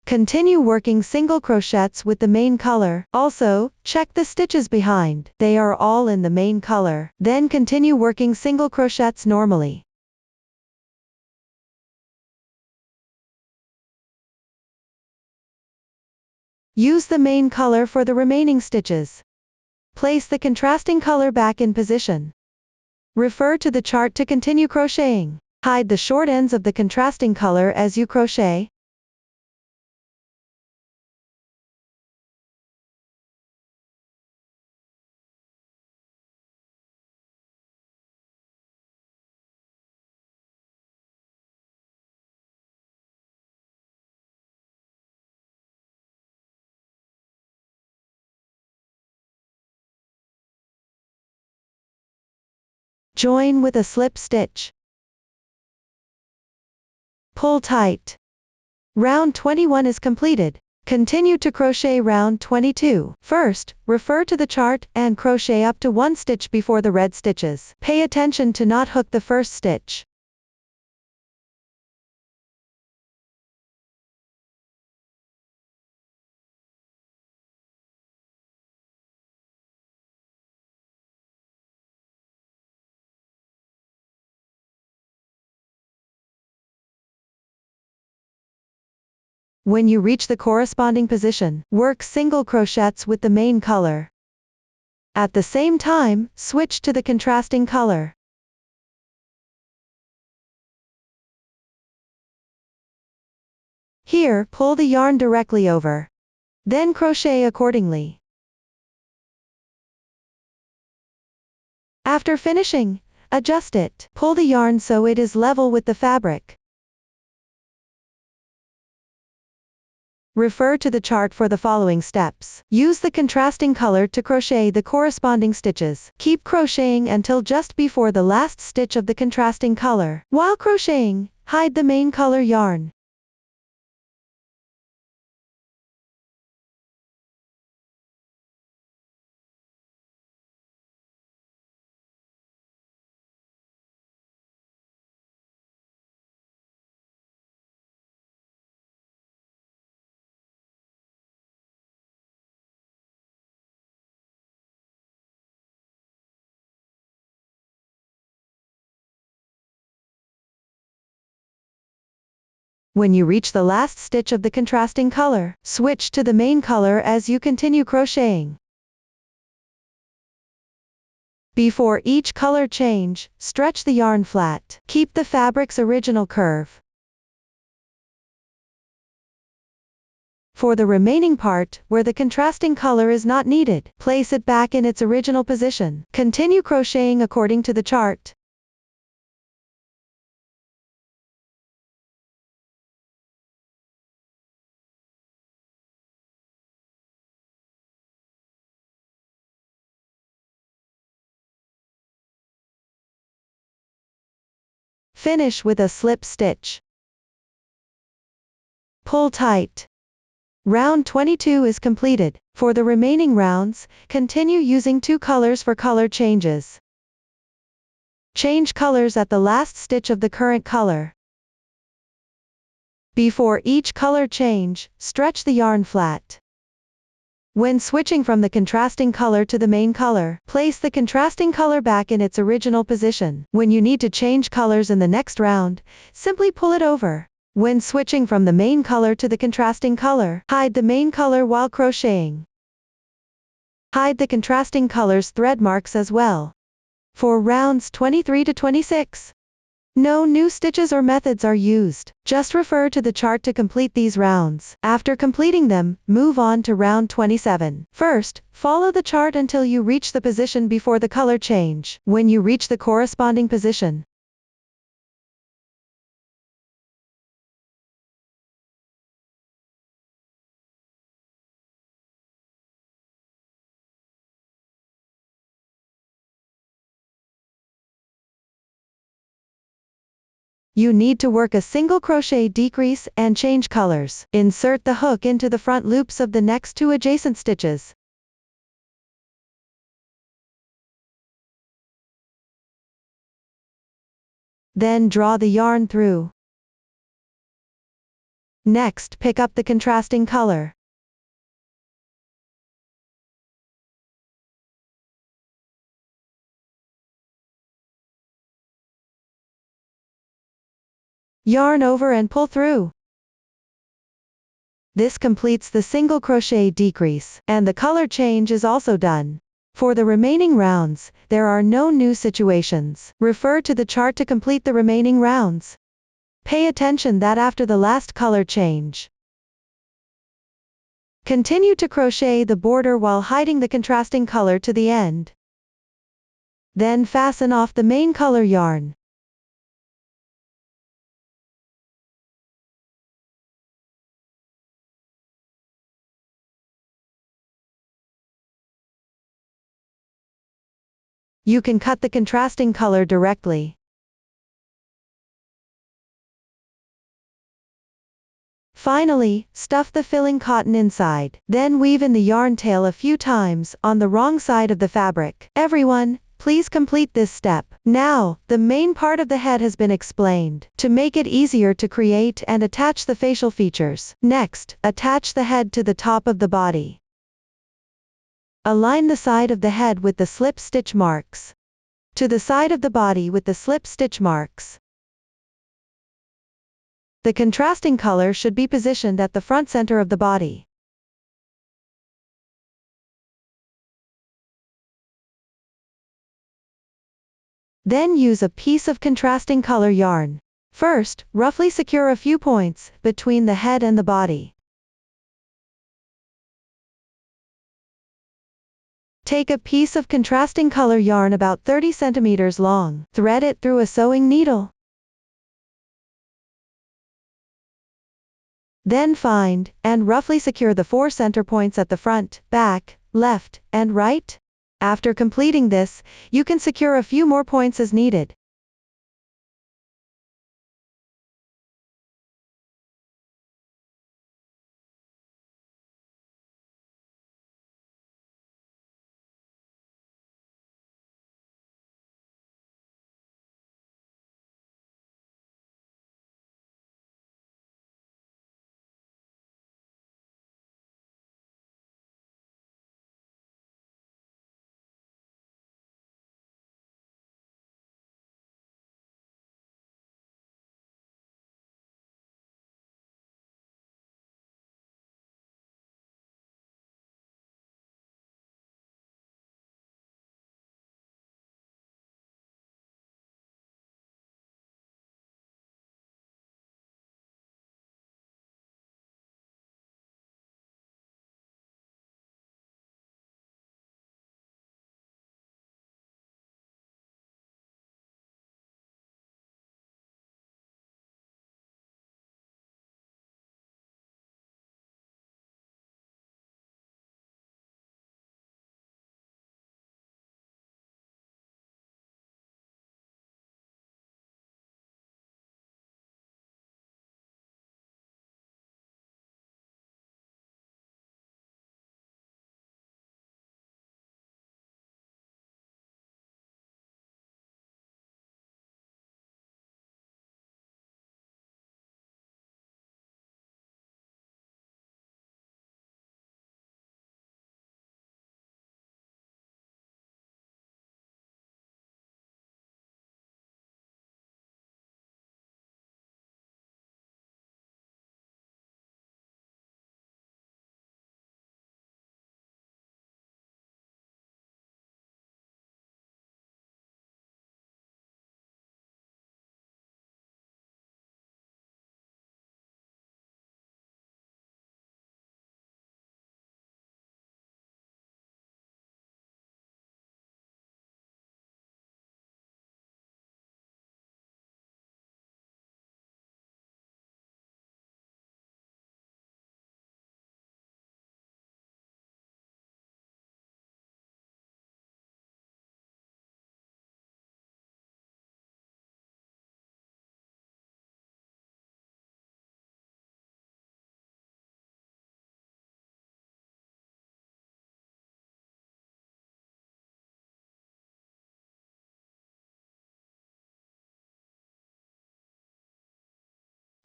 Continue working single crochets with the main color. Also, check the stitches behind. They are all in the main color. Then continue working single crochets normally. Use the main color for the remaining stitches. Place the contrasting color back in position. Refer to the chart to continue crocheting. Hide the short ends of the contrasting color as you crochet. Join with a slip stitch. Pull tight. Round 21 is completed. Continue to crochet round 22. First, refer to the chart and crochet up to 1 stitch before the red stitches. Pay attention to not hook the first stitch. When you reach the corresponding position, work single crochets with the main color. At the same time, switch to the contrasting color. Here, pull the yarn directly over. Then crochet accordingly. After finishing, adjust it. Pull the yarn so it is level with the fabric. Refer to the chart for the following steps. Use the contrasting color to crochet the corresponding stitches. Keep crocheting until just before the last stitch of the contrasting color. While crocheting, hide the main color yarn. When you reach the last stitch of the contrasting color, switch to the main color as you continue crocheting. Before each color change, stretch the yarn flat. Keep the fabric's original curve. For the remaining part, where the contrasting color is not needed, place it back in its original position. Continue crocheting according to the chart. Finish with a slip stitch. Pull tight. Round 22 is completed. For the remaining rounds, continue using two colors for color changes. Change colors at the last stitch of the current color. Before each color change, stretch the yarn flat. When switching from the contrasting color to the main color, place the contrasting color back in its original position. When you need to change colors in the next round, simply pull it over. When switching from the main color to the contrasting color, hide the main color while crocheting. Hide the contrasting color's thread marks as well. For rounds 23 to 26, no new stitches or methods are used. Just refer to the chart to complete these rounds. After completing them, move on to round 27. First, follow the chart until you reach the position before the color change. When you reach the corresponding position, you need to work a single crochet decrease and change colors. Insert the hook into the front loops of the next two adjacent stitches. Then draw the yarn through. Next, pick up the contrasting color. Yarn over and pull through. This completes the single crochet decrease, and the color change is also done. For the remaining rounds, there are no new situations. Refer to the chart to complete the remaining rounds. Pay attention that after the last color change, continue to crochet the border while hiding the contrasting color to the end. Then fasten off the main color yarn. You can cut the contrasting color directly. Finally, stuff the filling cotton inside. Then weave in the yarn tail a few times on the wrong side of the fabric. Everyone, please complete this step. Now, the main part of the head has been explained. To make it easier to create and attach the facial features. Next, attach the head to the top of the body. Align the side of the head with the slip stitch marks to the side of the body with the slip stitch marks. The contrasting color should be positioned at the front center of the body. Then use a piece of contrasting color yarn. First, roughly secure a few points between the head and the body. Take a piece of contrasting color yarn about 30 centimeters long. Thread it through a sewing needle. Then find and roughly secure the 4 center points at the front, back, left, and right. After completing this, you can secure a few more points as needed.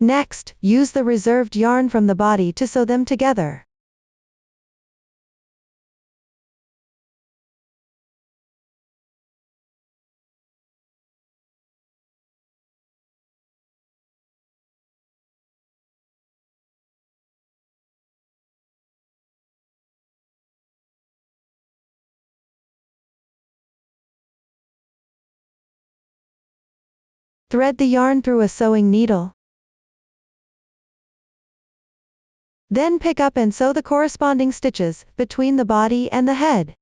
Next, use the reserved yarn from the body to sew them together. Thread the yarn through a sewing needle. Then pick up and sew the corresponding stitches between the body and the head.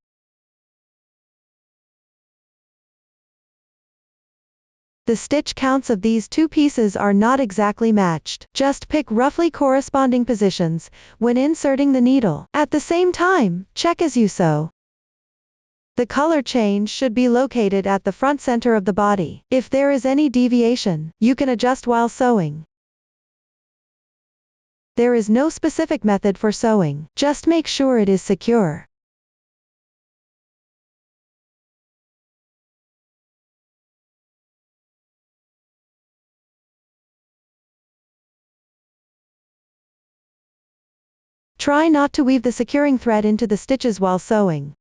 The stitch counts of these two pieces are not exactly matched. Just pick roughly corresponding positions when inserting the needle. At the same time, check as you sew. The color change should be located at the front center of the body. If there is any deviation, you can adjust while sewing. There is no specific method for sewing, just make sure it is secure. Try not to weave the securing thread into the stitches while sewing.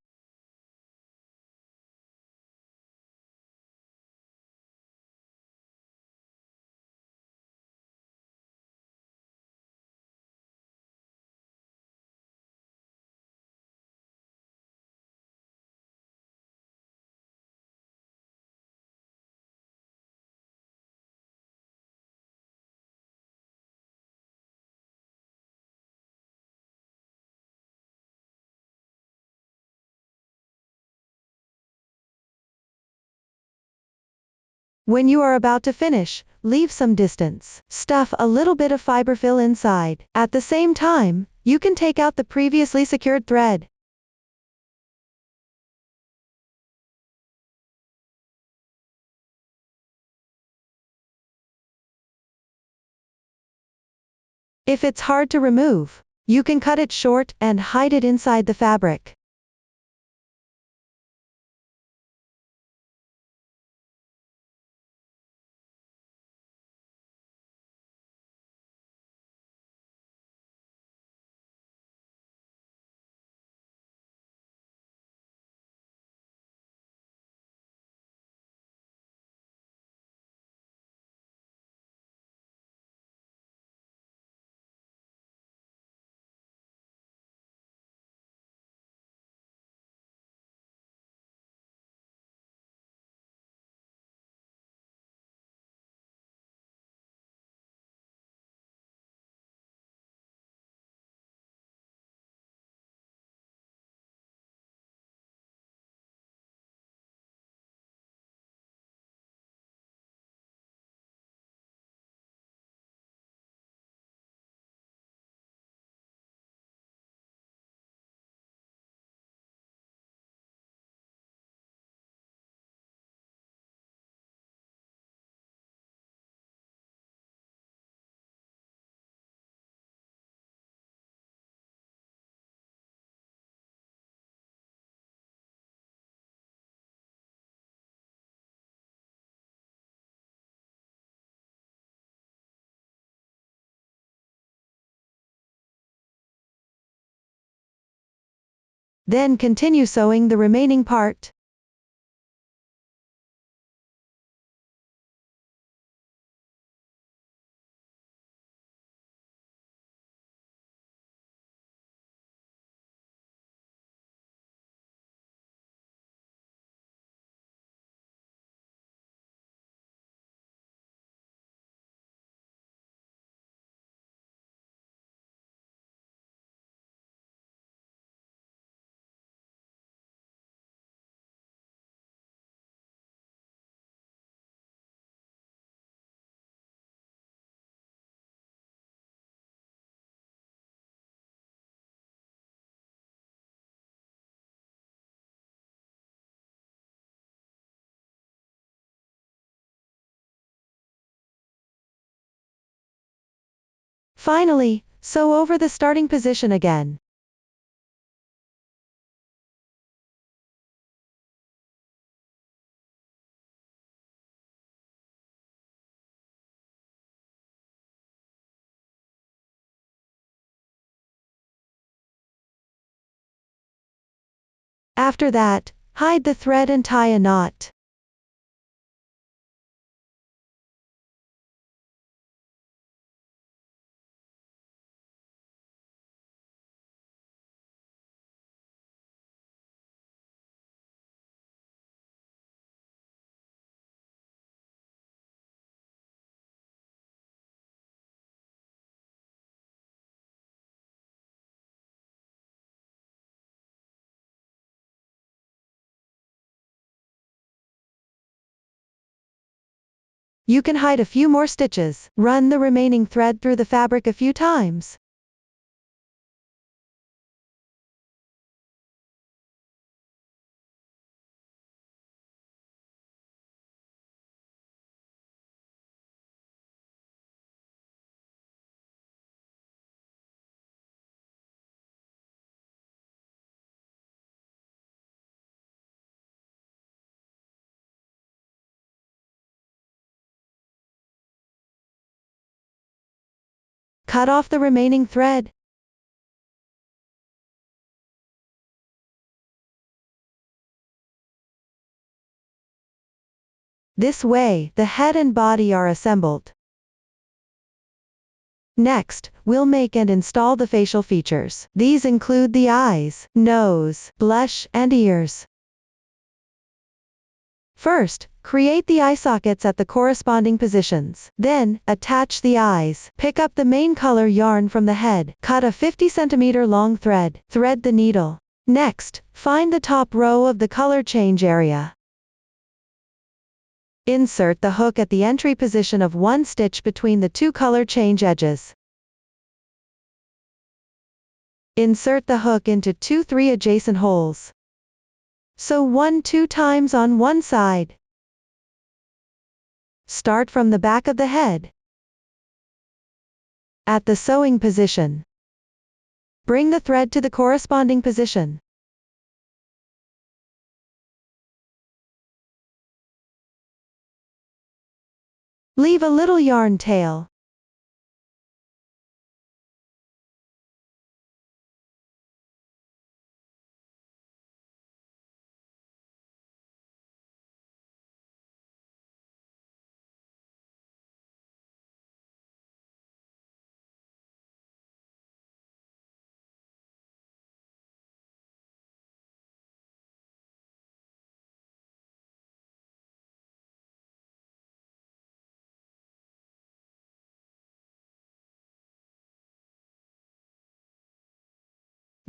When you are about to finish, leave some distance. Stuff a little bit of fiber fill inside. At the same time, you can take out the previously secured thread. If it's hard to remove, you can cut it short and hide it inside the fabric. Then continue sewing the remaining part. Finally, sew over the starting position again. After that, hide the thread and tie a knot. You can hide a few more stitches. Run the remaining thread through the fabric a few times. Cut off the remaining thread. This way, the head and body are assembled. Next, we'll make and install the facial features. These include the eyes, nose, blush, and ears. First, create the eye sockets at the corresponding positions. Then, attach the eyes. Pick up the main color yarn from the head. Cut a 50 cm long thread. Thread the needle. Next, find the top row of the color change area. Insert the hook at the entry position of one stitch between the two color change edges. Insert the hook into 2-3 adjacent holes. Sew 1-2 times on one side. Start from the back of the head. At the sewing position, bring the thread to the corresponding position. Leave a little yarn tail.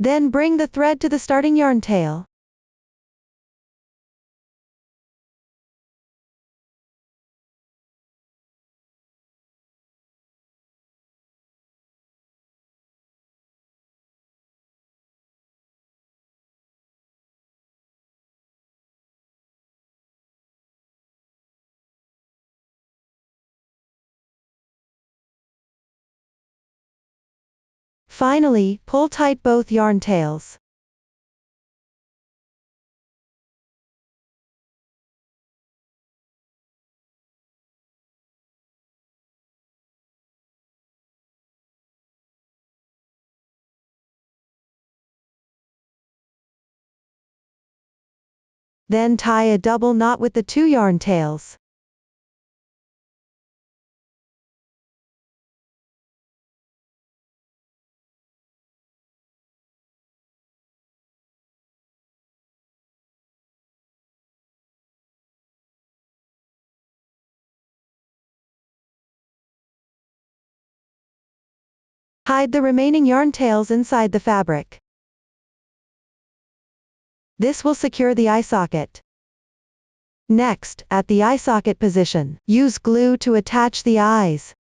Then bring the thread to the starting yarn tail. Finally, pull tight both yarn tails. Then tie a double knot with the two yarn tails. Hide the remaining yarn tails inside the fabric. This will secure the eye socket. Next, at the eye socket position, use glue to attach the eyes.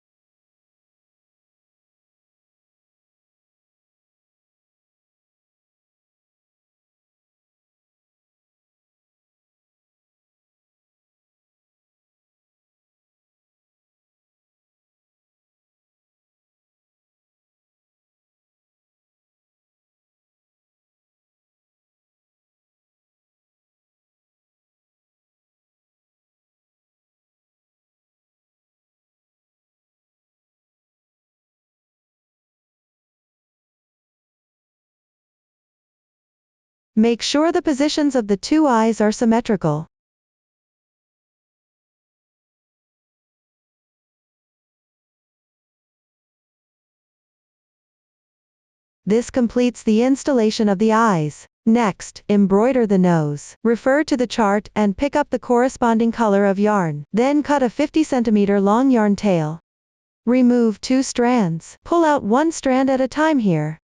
Make sure the positions of the two eyes are symmetrical. This completes the installation of the eyes. Next, embroider the nose. Refer to the chart and pick up the corresponding color of yarn. Then cut a 50 cm long yarn tail. Remove 2 strands. Pull out 1 strand at a time here.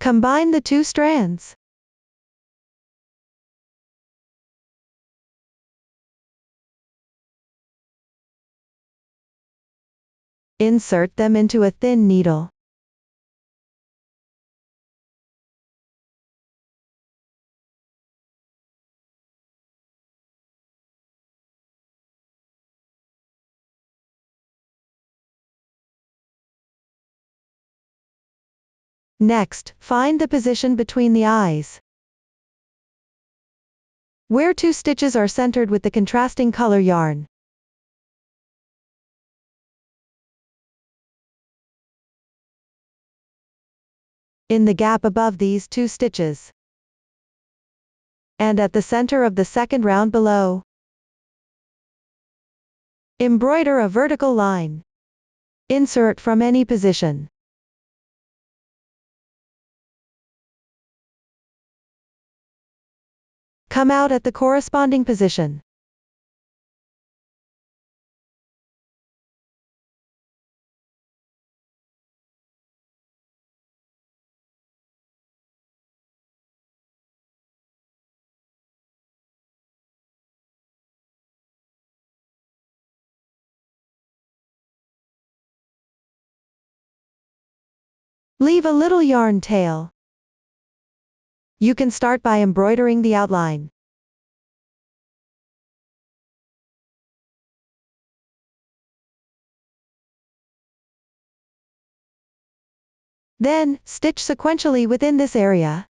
Combine the 2 strands. Insert them into a thin needle. Next, find the position between the eyes. Where 2 stitches are centered with the contrasting color yarn. In the gap above these 2 stitches. And at the center of the second round below. Embroider a vertical line. Insert from any position. Come out at the corresponding position. Leave a little yarn tail. You can start by embroidering the outline. Then, stitch sequentially within this area.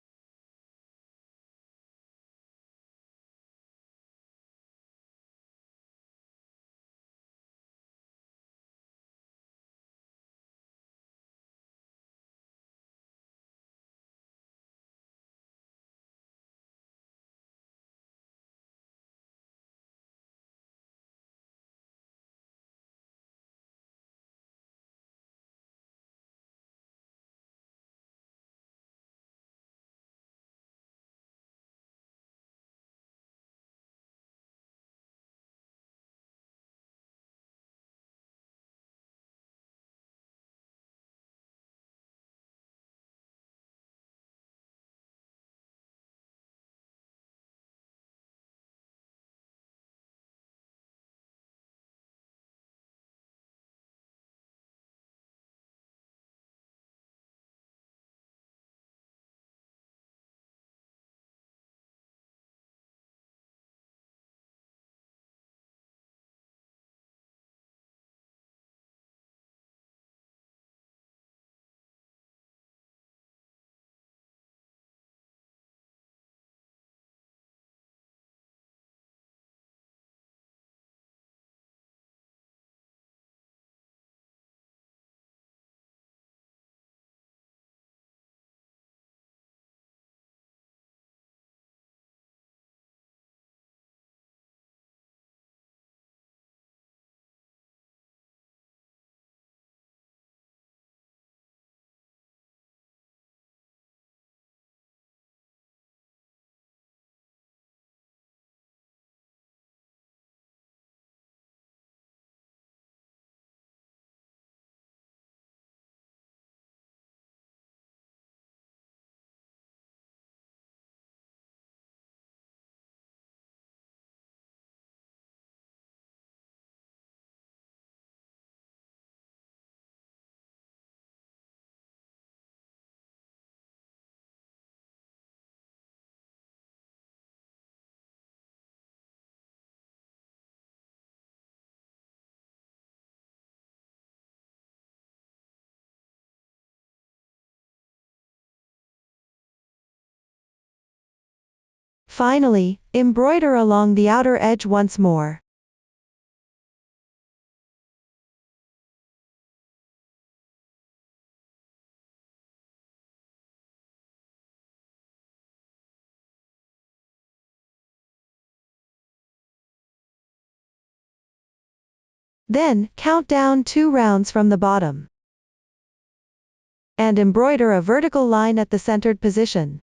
Finally, embroider along the outer edge once more. Then, count down 2 rounds from the bottom. And embroider a vertical line at the centered position.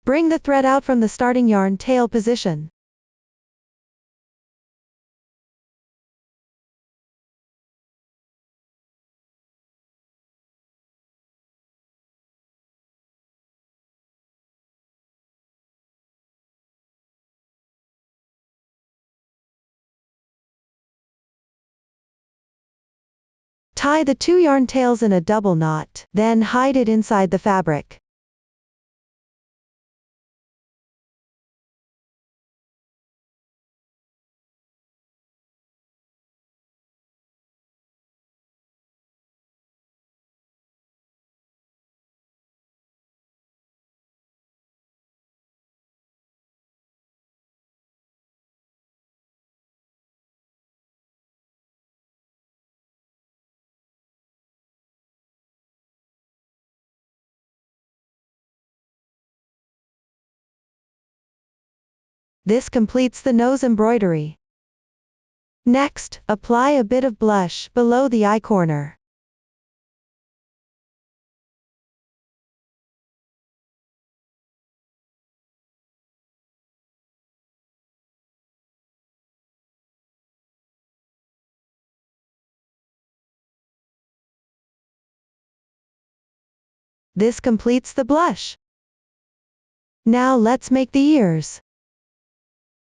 Bring the thread out from the starting yarn tail position. Tie the 2 yarn tails in a double knot, then hide it inside the fabric. This completes the nose embroidery. Next, apply a bit of blush below the eye corner. This completes the blush. Now let's make the ears.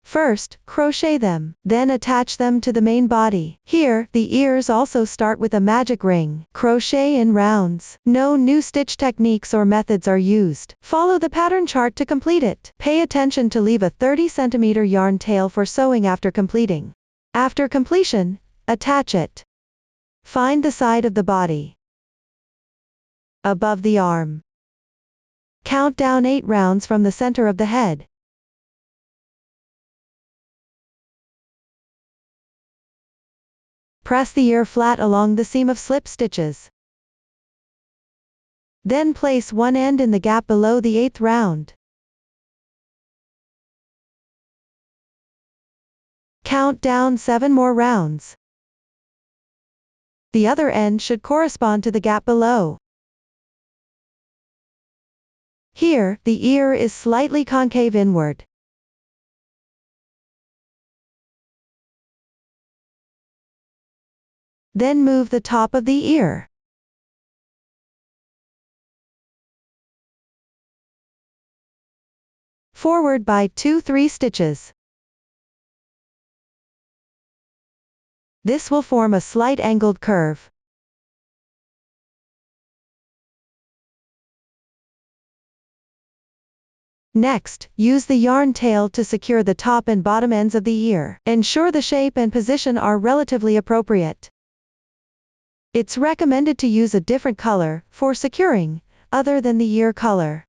First, crochet them, then attach them to the main body. Here, the ears also start with a magic ring. Crochet in rounds. No new stitch techniques or methods are used. Follow the pattern chart to complete it. Pay attention to leave a 30 cm yarn tail for sewing after completing. After completion, attach it. Find the side of the body above the arm. Count down 8 rounds from the center of the head. Press the ear flat along the seam of slip stitches. Then place one end in the gap below the 8th round. Count down 7 more rounds. The other end should correspond to the gap below. Here, the ear is slightly concave inward. Then move the top of the ear. Forward by 2-3 stitches. This will form a slight angled curve. Next, use the yarn tail to secure the top and bottom ends of the ear. Ensure the shape and position are relatively appropriate. It's recommended to use a different color for securing, other than the ear color.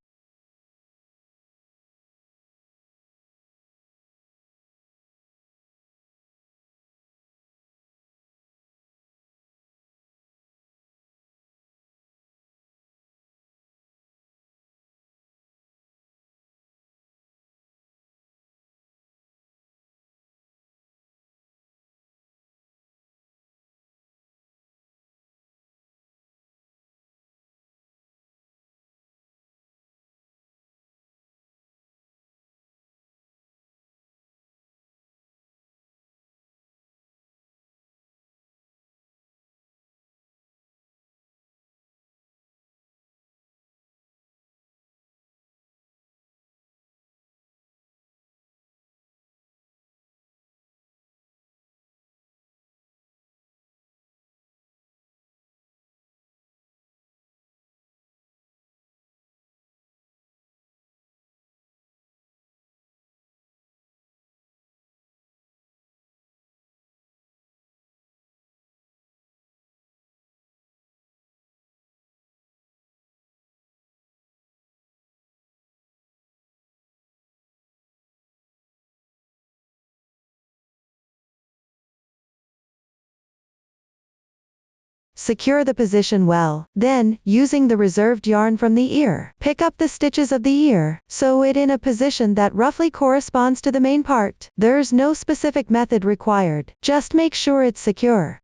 Secure the position well. Then, using the reserved yarn from the ear, pick up the stitches of the ear, sew it in a position that roughly corresponds to the main part. There's no specific method required. Just make sure it's secure.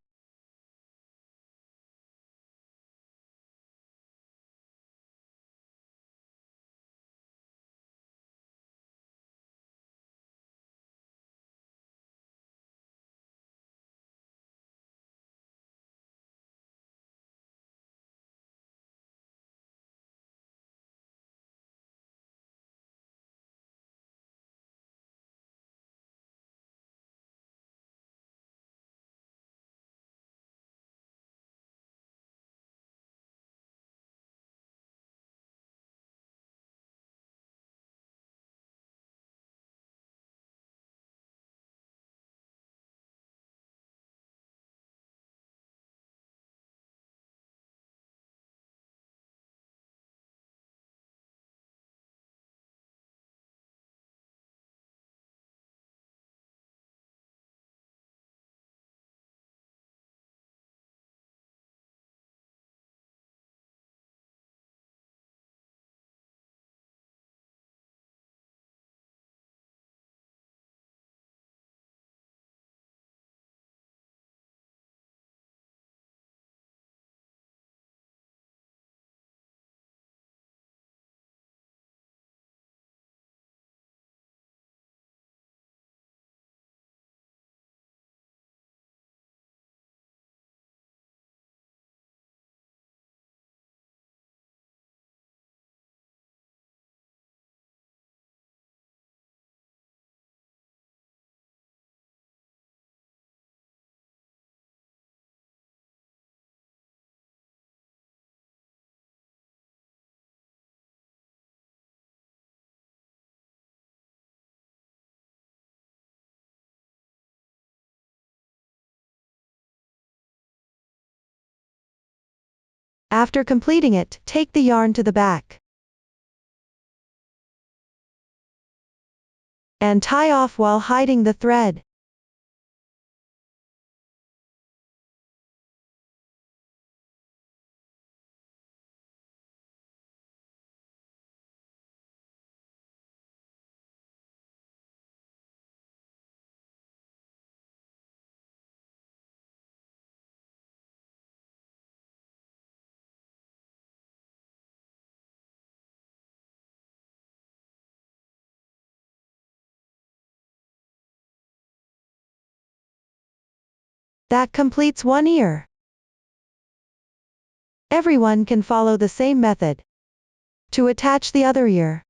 After completing it, take the yarn to the back and tie off while hiding the thread. That completes one ear. Everyone can follow the same method to attach the other ear.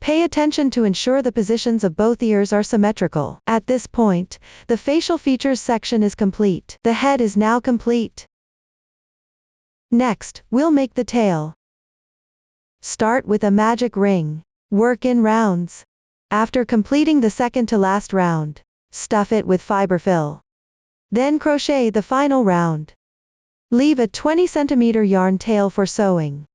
Pay attention to ensure the positions of both ears are symmetrical. At this point, the facial features section is complete. The head is now complete. Next, we'll make the tail. Start with a magic ring. Work in rounds. After completing the second to last round, stuff it with fiber fill. Then crochet the final round. Leave a 20 cm yarn tail for sewing.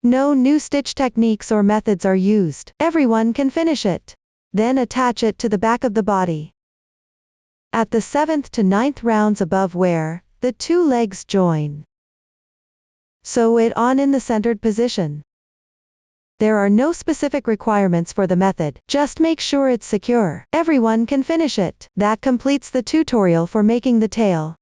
No new stitch techniques or methods are used. Everyone can finish it. Then attach it to the back of the body. At the 7th to 9th rounds above where the two legs join, sew it on in the centered position. There are no specific requirements for the method, just make sure it's secure. Everyone can finish it. That completes the tutorial for making the tail.